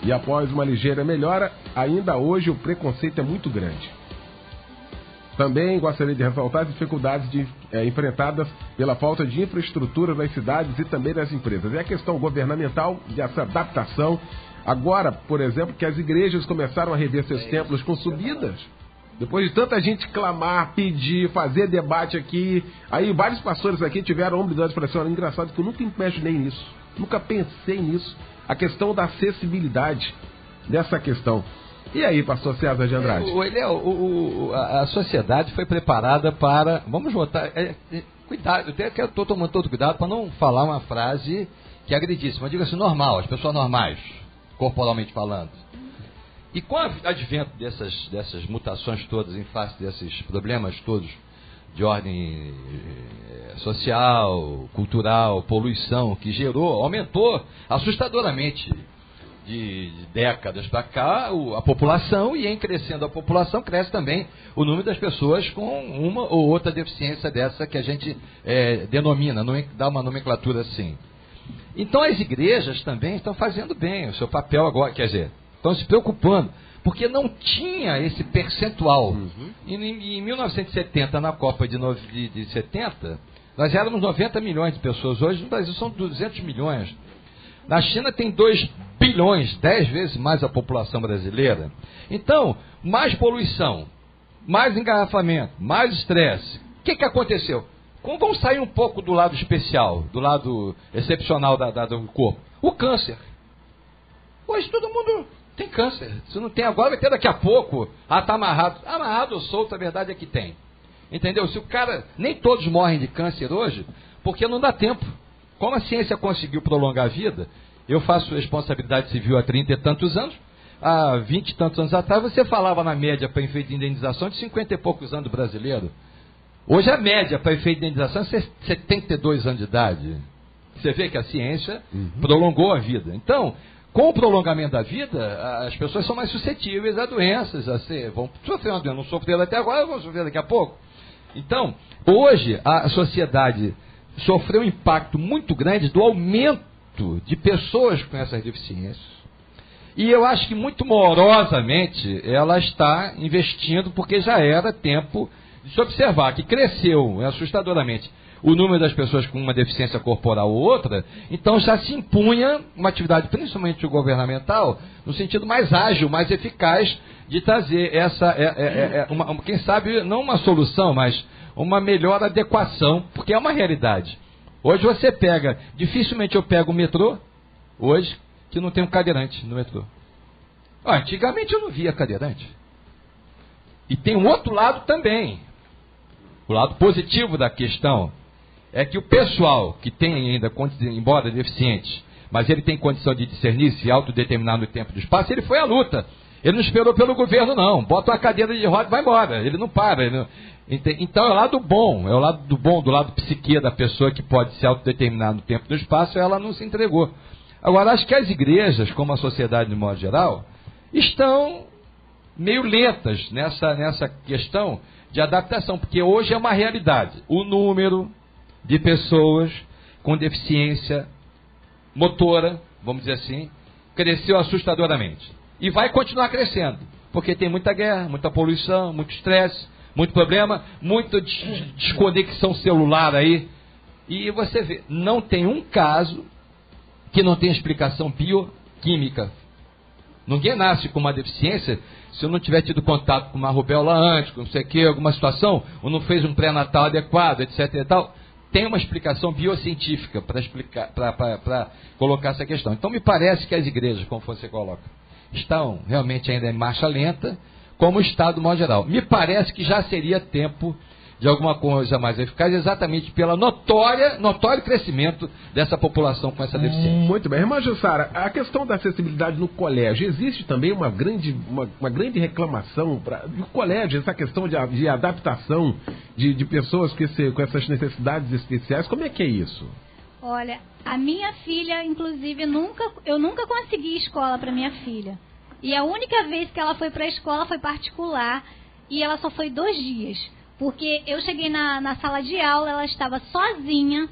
e após uma ligeira melhora, ainda hoje o preconceito é muito grande. Também gostaria de ressaltar as dificuldades enfrentadas pela falta de infraestrutura nas cidades e também nas empresas. É a questão governamental dessa adaptação. Agora, por exemplo, que as igrejas começaram a rever seus templos com subidas. Depois de tanta gente clamar, pedir, fazer debate aqui, aí vários pastores aqui tiveram humildade e falaram assim, olha, engraçado que eu nunca imaginei nisso, nunca pensei nisso, a questão da acessibilidade dessa questão. E aí, pastor César de Andrade? A sociedade foi preparada para, vamos votar, cuidado, eu estou tomando todo cuidado para não falar uma frase que é agredíssima, diga-se normal, as pessoas normais, corporalmente falando. E com o advento dessas mutações todas em face desses problemas todos de ordem social, cultural, poluição, que aumentou assustadoramente de décadas para cá a população, e em crescendo a população, cresce também o número das pessoas com uma ou outra deficiência dessa que a gente denomina, dá uma nomenclatura assim. Então as igrejas também estão fazendo bem o seu papel agora, quer dizer, estão se preocupando, porque não tinha esse percentual. Uhum. Em 1970, na Copa de 70, nós éramos 90 milhões de pessoas. Hoje no Brasil são 200 milhões. Na China tem 2 bilhões, 10 vezes mais a população brasileira. Então, mais poluição, mais engarrafamento, mais estresse. O que aconteceu? Vamos sair um pouco do lado especial, do lado excepcional do corpo. O câncer. Hoje todo mundo tem câncer. Se não tem agora, vai ter daqui a pouco. Está amarrado. Amarrado ou solto, a verdade é que tem. Entendeu? Se o cara... Nem todos morrem de câncer hoje, porque não dá tempo. Como a ciência conseguiu prolongar a vida, eu faço responsabilidade civil há 30 e tantos anos, há 20 e tantos anos atrás, você falava na média para efeito de indenização de 50 e poucos anos do brasileiro. Hoje a média para efeito de indenização é 72 anos de idade. Você vê que a ciência prolongou a vida. Então, com o prolongamento da vida, as pessoas são mais suscetíveis a doenças, vão sofrer uma doença. Não sofreram até agora, vão sofrer daqui a pouco. Então, hoje a sociedade sofreu um impacto muito grande do aumento de pessoas com essas deficiências. E eu acho que muito morosamente ela está investindo, porque já era tempo de se observar que cresceu assustadoramente o número das pessoas com uma deficiência corporal ou outra, então já se impunha uma atividade, principalmente governamental, no sentido mais ágil, mais eficaz, de trazer quem sabe, não uma solução, mas uma melhor adequação, porque é uma realidade. Hoje você dificilmente eu pego o metrô, hoje, que não tem um cadeirante no metrô. Antigamente eu não via cadeirante. E tem um outro lado também. O lado positivo da questão é que o pessoal que tem ainda, embora deficiente, mas ele tem condição de discernir, se autodeterminar no tempo e no espaço, ele foi à luta. Ele não esperou pelo governo, não. Bota uma cadeira de roda e vai embora. Ele não para. Então é o lado bom. É o lado do bom, do lado psique da pessoa que pode se autodeterminar no tempo e no espaço, ela não se entregou. Agora, acho que as igrejas, como a sociedade de modo geral, estão meio lentas nessa questão de adaptação, porque hoje é uma realidade. O número de pessoas com deficiência motora, vamos dizer assim, cresceu assustadoramente. E vai continuar crescendo, porque tem muita guerra, muita poluição, muito estresse, muito problema, muita desconexão celular aí. E você vê, não tem um caso que não tenha explicação bioquímica. Ninguém nasce com uma deficiência se eu não tiver tido contato com uma rubéola antes, com não sei o que, alguma situação, ou não fez um pré-natal adequado, etc. e tal. Tem uma explicação biocientífica para colocar essa questão. Então me parece que as igrejas, como você coloca, estão realmente ainda em marcha lenta, como o Estado, de modo geral. Me parece que já seria tempo de alguma coisa mais eficaz, exatamente pelo notório crescimento dessa população com essa deficiência. Muito bem. Irmã Jussara, a questão da acessibilidade no colégio, existe também uma grande reclamação do colégio, essa questão de adaptação de pessoas com essas necessidades especiais, como é que é isso? Olha, a minha filha, inclusive, eu nunca consegui escola para minha filha. E a única vez que ela foi para a escola foi particular, e ela só foi 2 dias. Porque eu cheguei na sala de aula, ela estava sozinha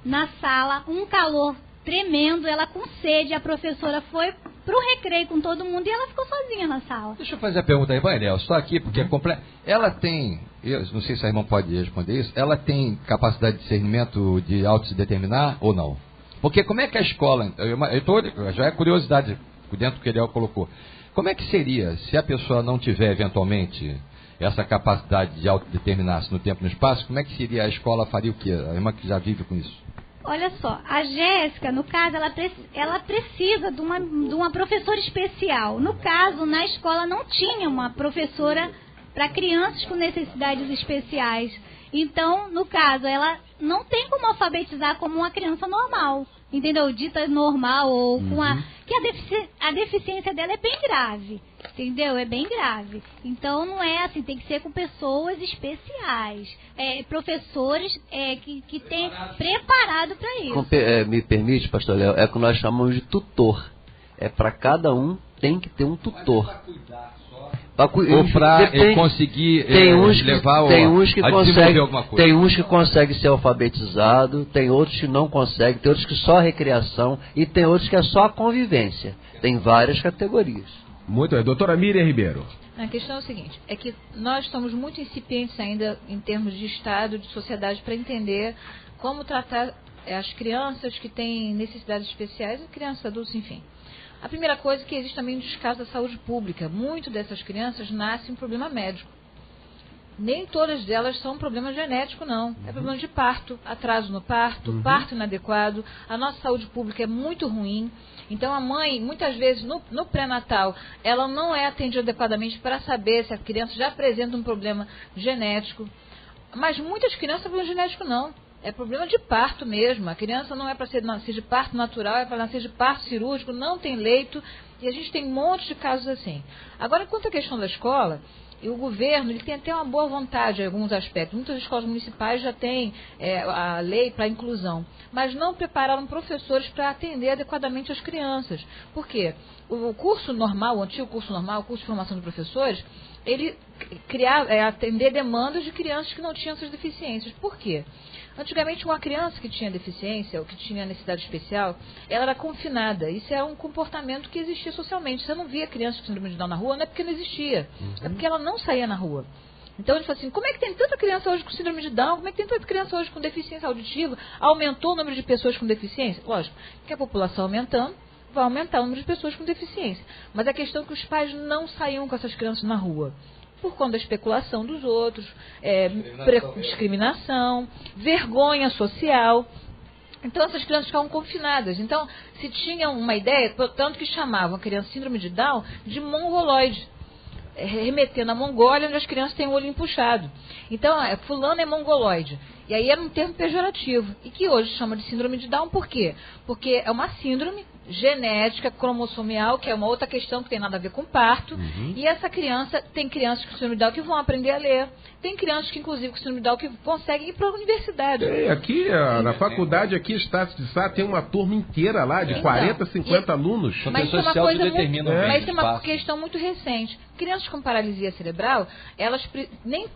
na sala, um calor tremendo, ela com sede, a professora foi pro recreio com todo mundo e ela ficou sozinha na sala. Deixa eu fazer a pergunta aí, Daniel, estou aqui porque é completo. Ela tem, eu não sei se a irmã pode responder isso, ela tem capacidade de discernimento de auto-se-determinar ou não? Porque como é que a escola, já é curiosidade dentro do que ele colocou, como é que seria se a pessoa não tiver eventualmente essa capacidade de autodeterminar-se no tempo e no espaço, como é que seria a escola, faria o quê? A irmã que já vive com isso. Olha só, a Jéssica, no caso, ela precisa de uma professora especial. No caso, na escola não tinha uma professora para crianças com necessidades especiais. Então, no caso, ela não tem como alfabetizar como uma criança normal, entendeu? Dita normal ou com que a deficiência dela é bem grave, entendeu? É bem grave. Então, não é assim, tem que ser com pessoas especiais, professores que têm preparado para isso. Me permite, pastor Léo, é o que nós chamamos de tutor. Para cada um tem que ter um tutor. Ou para conseguir levar a desenvolver alguma coisa. Tem uns que conseguem ser alfabetizado, tem outros que não conseguem, tem outros que só recreação e tem outros que é só a convivência. Tem várias categorias. Muito bem. Doutora Miriam Ribeiro. A questão é o seguinte, é que nós estamos muito incipientes ainda em termos de Estado, de sociedade, para entender como tratar as crianças que têm necessidades especiais, crianças, adultos, enfim. A primeira coisa é que existe também um descaso da saúde pública. Muitas dessas crianças nascem um problema médico. Nem todas delas são um problema genético, não. É problema de parto, atraso no parto, parto inadequado. A nossa saúde pública é muito ruim. Então, a mãe, muitas vezes, no pré-natal, ela não é atendida adequadamente para saber se a criança já apresenta um problema genético. Mas muitas crianças têm problema genético, não. É problema de parto mesmo. A criança não é para nascer de parto natural, é para nascer de parto cirúrgico, não tem leito. E a gente tem um monte de casos assim. Agora, quanto à questão da escola, o governo ele tem até uma boa vontade em alguns aspectos. Muitas escolas municipais já têm a lei para a inclusão, mas não prepararam professores para atender adequadamente as crianças. Por quê? O curso normal, o antigo curso normal, o curso de formação de professores, ele atender demandas de crianças que não tinham essas deficiências. Por quê? Antigamente, uma criança que tinha deficiência ou que tinha necessidade especial, ela era confinada. Isso era um comportamento que existia socialmente. Você não via criança com síndrome de Down na rua, não é porque não existia, é porque ela não saía na rua. Então, ele falou assim, como é que tem tanta criança hoje com síndrome de Down? Como é que tem tanta criança hoje com deficiência auditiva? Aumentou o número de pessoas com deficiência? Lógico, que a população aumentando, vai aumentar o número de pessoas com deficiência. Mas a questão é que os pais não saíam com essas crianças na rua. Por conta da especulação dos outros, discriminação, vergonha social. Então, essas crianças ficavam confinadas. Então, se tinham uma ideia, tanto que chamavam a criança síndrome de Down de mongoloide, remetendo à Mongólia, onde as crianças têm o olho empuxado. Então, fulano é mongoloide. E aí era um termo pejorativo. E que hoje chama de síndrome de Down, por quê? Porque é uma síndrome genética, cromossomial, que é uma outra questão que tem nada a ver com parto. E essa criança, tem crianças com síndrome de Down que vão aprender a ler. Tem crianças que, inclusive, com síndrome de Down que conseguem ir para a universidade. Aqui, na faculdade, aqui, tem uma turma inteira lá, de 40, 50 alunos. Mas isso é uma coisa mas é uma questão muito recente. Crianças com paralisia cerebral, elas nem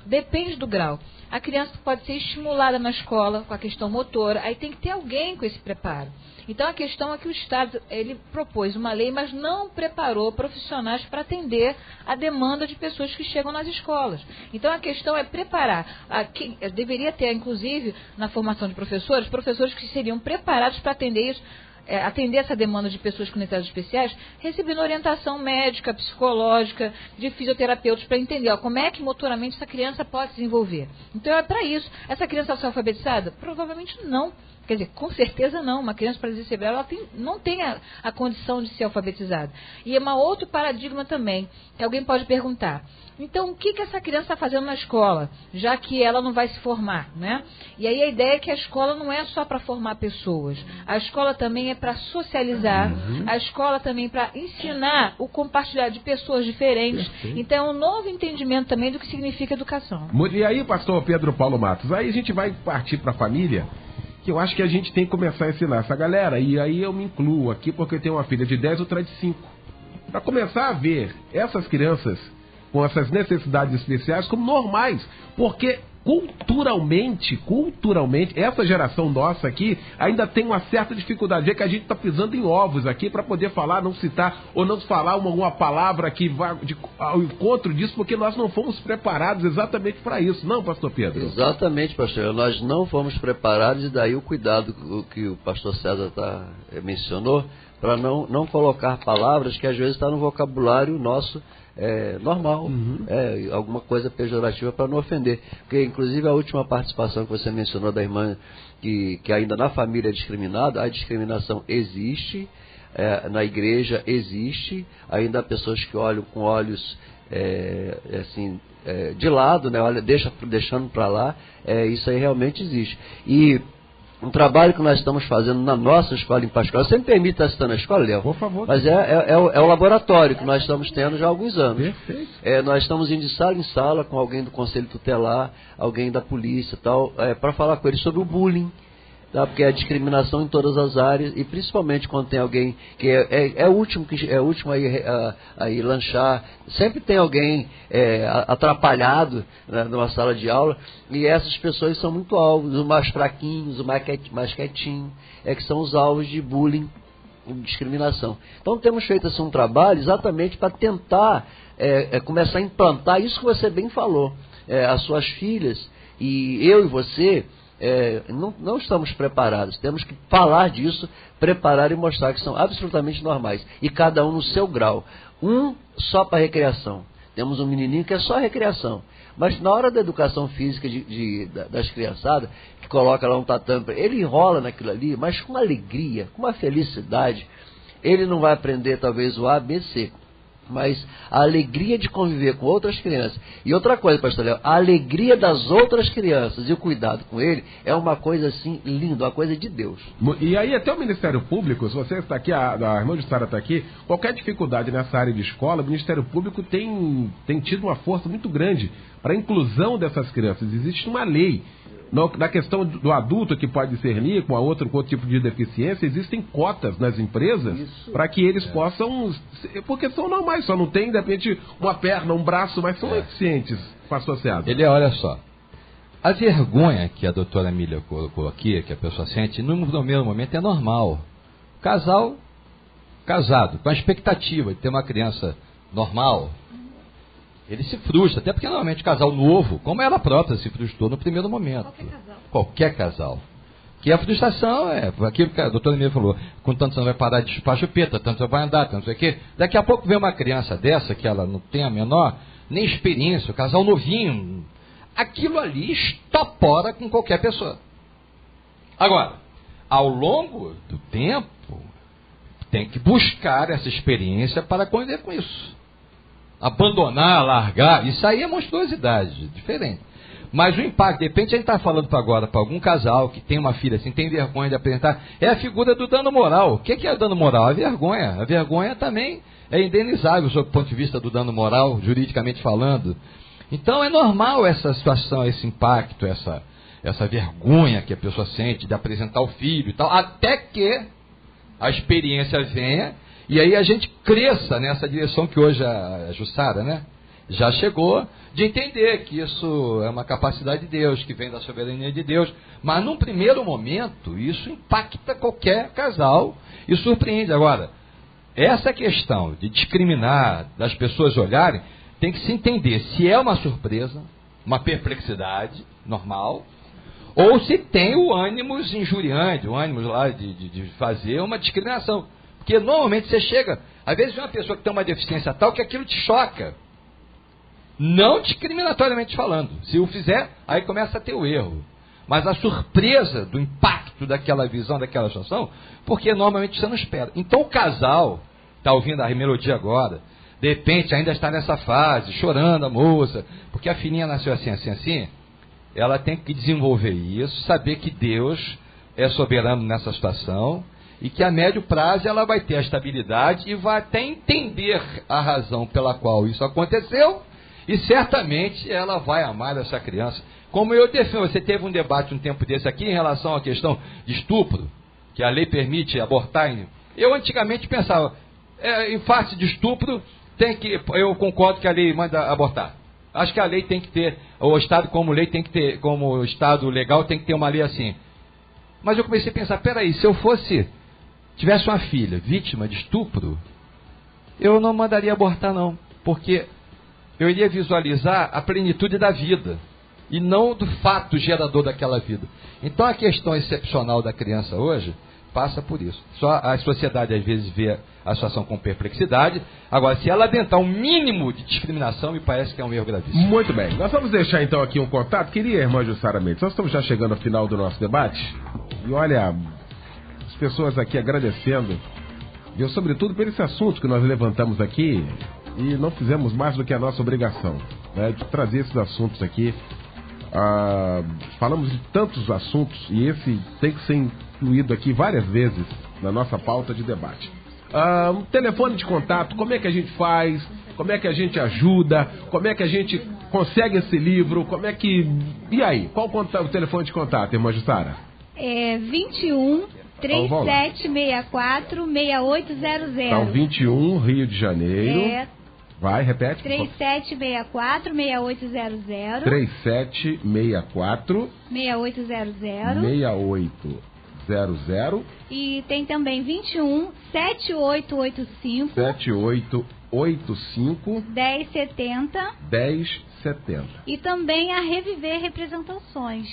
depende do grau. A criança pode ser estimulada na escola com a questão motora, aí tem que ter alguém com esse preparo. Então a questão é que o Estado ele propôs uma lei, mas não preparou profissionais para atender a demanda de pessoas que chegam nas escolas. Então a questão é preparar. Deveria ter, inclusive, na formação de professores que seriam preparados para atender isso. Atender essa demanda de pessoas com necessidades especiais, recebendo orientação médica, psicológica, de fisioterapeutas, para entender como é que motoramente essa criança pode se desenvolver. Então é para isso. Essa criança vai ser alfabetizada? Provavelmente não. Quer dizer, com certeza não. Uma criança com paralisia cerebral ela não tem a condição de ser alfabetizada. E é um outro paradigma também, que alguém pode perguntar. Então, o que essa criança está fazendo na escola, já que ela não vai se formar, né? E aí a ideia é que a escola não é só para formar pessoas. A escola também é para socializar. A escola também para ensinar o compartilhar de pessoas diferentes. Então, é um novo entendimento também do que significa educação. E aí, pastor Pedro Paulo Matos, aí a gente vai partir para a família, que eu acho que a gente tem que começar a ensinar essa galera. E aí eu me incluo aqui, porque eu tenho uma filha de 10, outra de 5. Para começar a ver essas crianças com essas necessidades especiais como normais, porque culturalmente, essa geração nossa aqui ainda tem uma certa dificuldade, é que a gente está pisando em ovos aqui para poder falar, não citar ou não falar alguma palavra que vá ao encontro disso, porque nós não fomos preparados exatamente para isso, não, pastor Pedro? Exatamente, pastor, nós não fomos preparados, e daí o cuidado que o pastor César mencionou, para não colocar palavras que às vezes estão no vocabulário nosso normal, alguma coisa pejorativa para não ofender. Porque, inclusive, a última participação que você mencionou da irmã, que ainda na família é discriminada, a discriminação existe, na igreja existe, ainda há pessoas que olham com olhos de lado, né? Deixando para lá, isso aí realmente existe. E um trabalho que nós estamos fazendo na nossa escola em particular, você me permite estar citando a escola, Léo? Por favor. Mas é o laboratório que nós estamos tendo já há alguns anos. Perfeito. Nós estamos indo de sala em sala com alguém do Conselho Tutelar, alguém da polícia e tal, para falar com eles sobre o bullying. Tá? Porque é a discriminação em todas as áreas, e principalmente quando tem alguém que é o último a ir lanchar, sempre tem alguém atrapalhado, né, numa sala de aula, e essas pessoas são muito alvos, os mais fraquinhos, os mais quietinhos, que são os alvos de bullying e discriminação. Então temos feito assim, um trabalho exatamente para tentar começar a implantar isso que você bem falou, as suas filhas, e eu e você, não estamos preparados, temos que falar disso, preparar e mostrar que são absolutamente normais, e cada um no seu grau. Um só para recreação, temos um menininho que é só recreação, mas na hora da educação física das criançadas, que coloca lá um tatame, ele enrola naquilo ali, mas com uma alegria, com uma felicidade. Ele não vai aprender talvez o A, B, C, mas a alegria de conviver com outras crianças. E outra coisa, pastor Léo, a alegria das outras crianças e o cuidado com ele é uma coisa assim linda, uma coisa de Deus. E aí até o Ministério Público, se você está aqui, a irmã Jussara está aqui, qualquer dificuldade nessa área de escola, o Ministério Público tem tido uma força muito grande para a inclusão dessas crianças. Existe uma lei. Na questão do adulto que pode discernir com outro tipo de deficiência, existem cotas nas empresas para que eles possam, porque são normais, só não tem de repente uma perna, um braço, mas são eficientes associados. Olha só, a vergonha que a doutora Emília colocou aqui, que a pessoa sente, no primeiro momento é normal. Casado, com a expectativa de ter uma criança normal, ele se frustra, até porque normalmente o casal novo, como ela própria se frustrou no primeiro momento. Qualquer casal. Que a frustração é aquilo que a doutora Emília falou, com tanto você não vai parar de chupar chupeta, tanto você vai andar, tanto não sei o quê. Daqui a pouco vem uma criança dessa, que ela não tem a menor nem experiência, o casal novinho, aquilo ali estapora com qualquer pessoa. Agora, ao longo do tempo, tem que buscar essa experiência para conviver com isso. Abandonar, largar, isso aí é monstruosidade, diferente. Mas o impacto, de repente a gente está falando agora para algum casal que tem uma filha assim, tem vergonha de apresentar, é a figura do dano moral. O que é dano moral? A vergonha. A vergonha também é indenizável sob o ponto de vista do dano moral, juridicamente falando. Então é normal essa situação, esse impacto, essa vergonha que a pessoa sente de apresentar o filho e tal, até que a experiência venha. E aí a gente cresça nessa direção que hoje a Jussara, né, já chegou, de entender que isso é uma capacidade de Deus, que vem da soberania de Deus. Mas num primeiro momento, isso impacta qualquer casal e surpreende. Agora, essa questão de discriminar, das pessoas olharem, tem que se entender se é uma surpresa, uma perplexidade normal, ou se tem o ânimo injuriante, o ânimo lá de fazer uma discriminação. Porque normalmente você chega, às vezes vem uma pessoa que tem uma deficiência tal que aquilo te choca. Não discriminatoriamente falando. Se o fizer, aí começa a ter o erro. Mas a surpresa do impacto daquela visão, daquela situação, porque normalmente você não espera. Então o casal está ouvindo a melodia agora, de repente ainda está nessa fase, chorando a moça, porque a filhinha nasceu assim, ela tem que desenvolver isso, saber que Deus é soberano nessa situação, e que a médio prazo ela vai ter a estabilidade e vai até entender a razão pela qual isso aconteceu, e certamente ela vai amar essa criança. Como eu defendo, você teve um debate um tempo desse aqui em relação à questão de estupro, que a lei permite abortar. Eu antigamente pensava, em face de estupro, eu concordo que a lei manda abortar. Acho que a lei tem que ter, o Estado como lei tem que ter, como Estado legal tem que ter uma lei assim. Mas eu comecei a pensar, peraí, se eu tivesse uma filha vítima de estupro, eu não mandaria abortar não, porque eu iria visualizar a plenitude da vida, e não do fato gerador daquela vida. Então a questão excepcional da criança hoje passa por isso. Só a sociedade às vezes vê a situação com perplexidade. Agora, se ela adentar um mínimo de discriminação, me parece que é um erro gravíssimo. Muito bem. Nós vamos deixar então aqui um contato. Queria, irmã Jussara Mendes, nós estamos já chegando ao final do nosso debate. E olha, as pessoas aqui agradecendo, viu, sobretudo por esse assunto que nós levantamos aqui e não fizemos mais do que a nossa obrigação, né, de trazer esses assuntos aqui. Falamos de tantos assuntos e esse tem que ser incluído aqui várias vezes na nossa pauta de debate. Um telefone de contato, como é que a gente faz, como é que a gente ajuda, como é que a gente consegue esse livro, como é que... E aí, qual o telefone de contato, irmã Jussara? É 21 3764 6800. Então, 21, Rio de Janeiro. Vai, repete. 3764 6800. 3764 6800. E tem também 21 7885 1070. E também a Reviver Representações,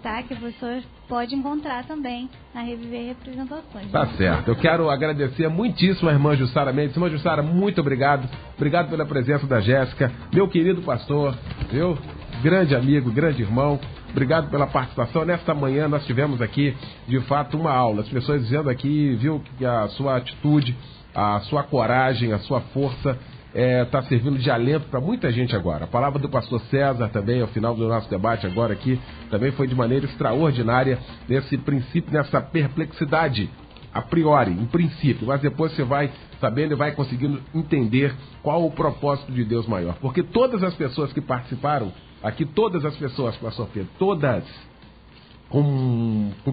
tá? Que você pode encontrar também na Reviver Representações. Tá certo. Eu quero agradecer muitíssimo a irmã Jussara Mendes. Irmã Jussara, muito obrigado. Obrigado pela presença da Jéssica, meu querido pastor, viu? Grande amigo, grande irmão. Obrigado pela participação. Nesta manhã nós tivemos aqui, de fato, uma aula. As pessoas dizendo aqui, viu, que a sua atitude, a sua coragem, a sua força está servindo de alento para muita gente agora. A palavra do pastor César também, ao final do nosso debate agora aqui, também foi de maneira extraordinária nesse princípio, nessa perplexidade, a priori, em princípio, mas depois você vai sabendo e vai conseguindo entender qual o propósito de Deus maior. Porque todas as pessoas que participaram aqui, todas as pessoas, pastor Pedro, todas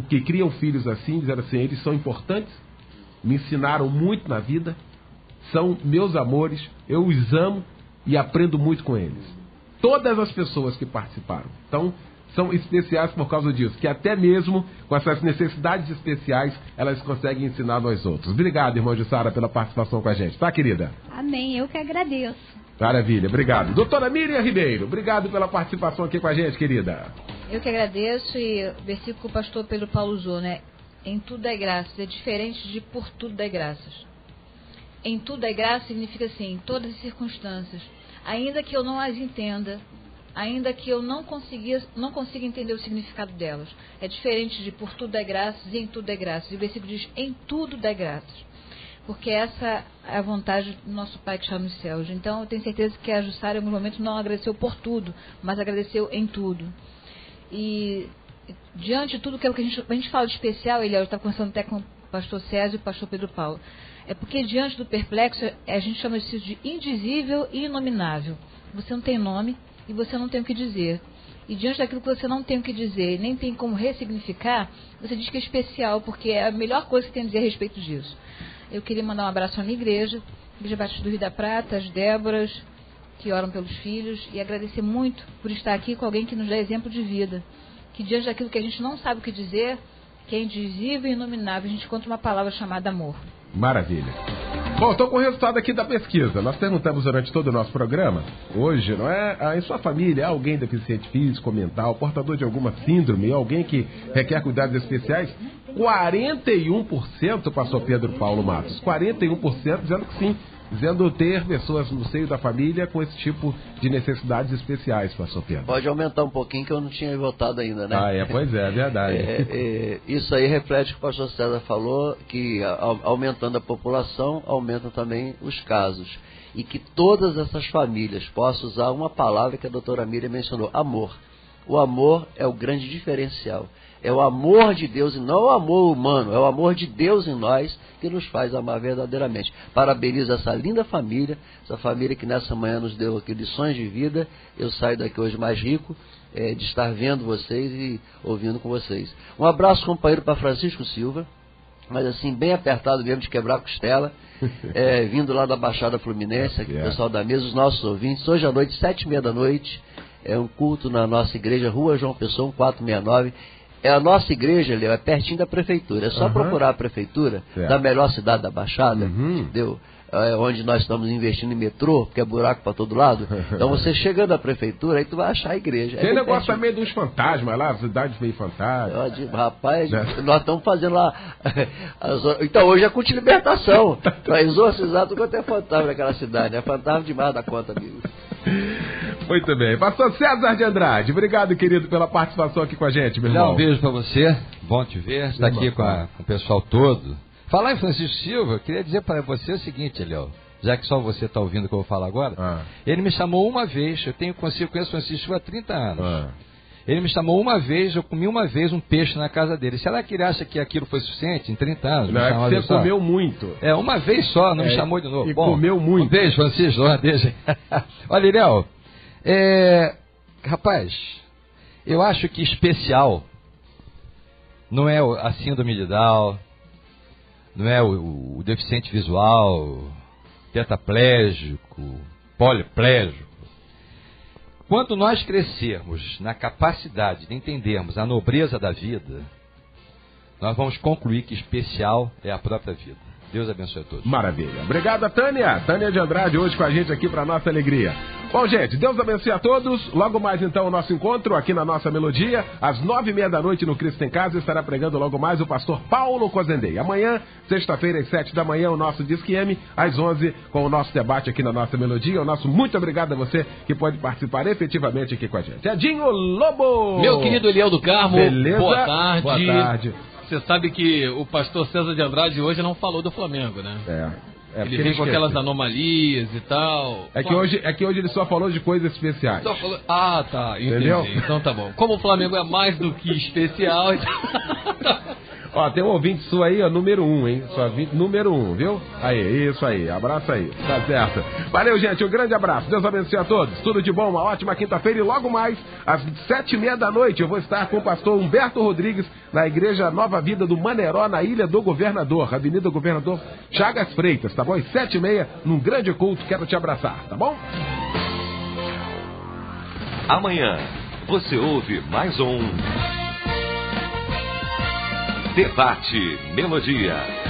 que criam filhos assim, dizendo assim, eles são importantes, me ensinaram muito na vida, são meus amores, eu os amo e aprendo muito com eles. Todas as pessoas que participaram. Então, são especiais por causa disso, que até mesmo com essas necessidades especiais, elas conseguem ensinar nós outros. Obrigado, irmã Jussara, pela participação com a gente. Tá, querida? Amém, eu que agradeço. Maravilha, obrigado. Doutora Miriam Ribeiro, obrigado pela participação aqui com a gente, querida. Eu que agradeço, e o versículo que o pastor Pedro Paulo usou, né? Em tudo é graça, é diferente de por tudo é graças. Em tudo é graça significa assim, em todas as circunstâncias, ainda que eu não as entenda, ainda que eu não consiga entender o significado delas. É diferente de por tudo é graças e em tudo é graças. E o versículo diz, em tudo dá graças. Porque essa é a vontade do nosso Pai que está nos céus. Então, eu tenho certeza que a Jussara, em alguns momentos, não agradeceu por tudo, mas agradeceu em tudo. E diante de tudo que a gente fala de especial, eu estava conversando até com o pastor César e o pastor Pedro Paulo, é porque diante do perplexo, a gente chama isso de indizível e inominável. Você não tem nome e você não tem o que dizer. E diante daquilo que você não tem o que dizer, nem tem como ressignificar, você diz que é especial, porque é a melhor coisa que tem a dizer a respeito disso. Eu queria mandar um abraço à minha igreja, Igreja Batista do Rio da Prata, as Déboras, que oram pelos filhos, e agradecer muito por estar aqui com alguém que nos dá exemplo de vida. Que diante daquilo que a gente não sabe o que dizer, que é indizível e inominável, a gente encontra uma palavra chamada amor. Maravilha. Bom, estou com o resultado aqui da pesquisa. Nós perguntamos durante todo o nosso programa, hoje, não é? Em sua família, há alguém deficiente físico, mental, portador de alguma síndrome, alguém que requer cuidados especiais? 41%, pastor Pedro Paulo Matos, 41% dizendo que sim, dizendo ter pessoas no seio da família com esse tipo de necessidades especiais, pastor Pedro. Pode aumentar um pouquinho, que eu não tinha votado ainda, né? Pois é verdade. Isso aí reflete o que o pastor César falou, que aumentando a população, aumentam também os casos. E que todas essas famílias possam usar uma palavra que a doutora Miriam mencionou, amor. O amor é o grande diferencial. É o amor de Deus e não o amor humano, é o amor de Deus em nós que nos faz amar verdadeiramente. Parabenizo essa linda família, essa família que nessa manhã nos deu aqui lições de vida. Eu saio daqui hoje mais rico de estar vendo vocês e ouvindo com vocês. Um abraço, companheiro, para Francisco Silva, mas assim, bem apertado mesmo, de quebrar a costela, vindo lá da Baixada Fluminense, aqui o pessoal da mesa, os nossos ouvintes. Hoje à noite, 7h30 da noite, é um culto na nossa igreja, Rua João Pessoa, 1469. A nossa igreja, Léo, é pertinho da prefeitura. É só procurar a prefeitura da melhor cidade da Baixada, entendeu? onde nós estamos investindo em metrô, porque é buraco para todo lado. Então você chegando à prefeitura, aí tu vai achar a igreja. Tem negócio também dos fantasmas lá, a cidade meio fantasma. Rapaz, nós estamos fazendo lá. Então hoje é culto de libertação. Para exorcizar tudo quanto é fantasma naquela cidade. É fantasma demais da conta, amigo. Muito bem. Pastor César de Andrade, obrigado, querido, pela participação aqui com a gente, meu irmão. Um beijo para você, bom te ver, está aqui com o pessoal todo. Falar em Francisco Silva, eu queria dizer para você o seguinte, Eliel, já que só você está ouvindo o que eu vou falar agora. Ele me chamou uma vez, conheço Francisco Silva há 30 anos. Ele me chamou uma vez, eu comi uma vez um peixe na casa dele. Será que ele acha que aquilo foi suficiente em 30 anos? Não, é que você comeu muito. Uma vez só, não me chamou de novo. E bom, comeu muito. Um beijo, Francisco, deixa. Olha, Eliel, rapaz, eu acho que especial não é a síndrome de Down, não é o deficiente visual, tetraplégico, poliplégico. Quando nós crescermos na capacidade de entendermos a nobreza da vida, nós vamos concluir que especial é a própria vida. Deus abençoe a todos. Maravilha. Obrigado, Tânia. Tânia de Andrade hoje com a gente aqui para nossa alegria. Bom, gente, Deus abençoe a todos. Logo mais, então, o nosso encontro aqui na nossa melodia. Às 9h30 da noite no Cristo em Casa estará pregando logo mais o pastor Paulo Cozendei. Amanhã, sexta-feira, às 7 da manhã, o nosso Disque M. Às 11, com o nosso debate aqui na nossa melodia. O nosso muito obrigado a você que pode participar efetivamente aqui com a gente. Edinho Lobo! Meu querido Eliel do Carmo, beleza? Boa tarde. Boa tarde. Você sabe que o pastor César de Andrade hoje não falou do Flamengo, né? Ele veio com aquelas anomalias e tal. É que hoje ele só falou de coisas especiais. Só falou... Ah, tá, entendi. Entendeu? Então tá bom. Como o Flamengo é mais do que especial... Ó, tem um ouvinte sua aí, ó, número 1, hein? Sua número 1, viu? Aí, isso aí, abraço aí, tá certo. Valeu, gente, um grande abraço, Deus abençoe a todos, tudo de bom, uma ótima quinta-feira e logo mais, às 7h30 da noite, eu vou estar com o pastor Humberto Rodrigues na Igreja Nova Vida do Maneró, na Ilha do Governador, Avenida Governador Chagas Freitas, tá bom? Às 7h30, num grande culto, quero te abraçar, tá bom? Amanhã, você ouve mais um Debate Melodia.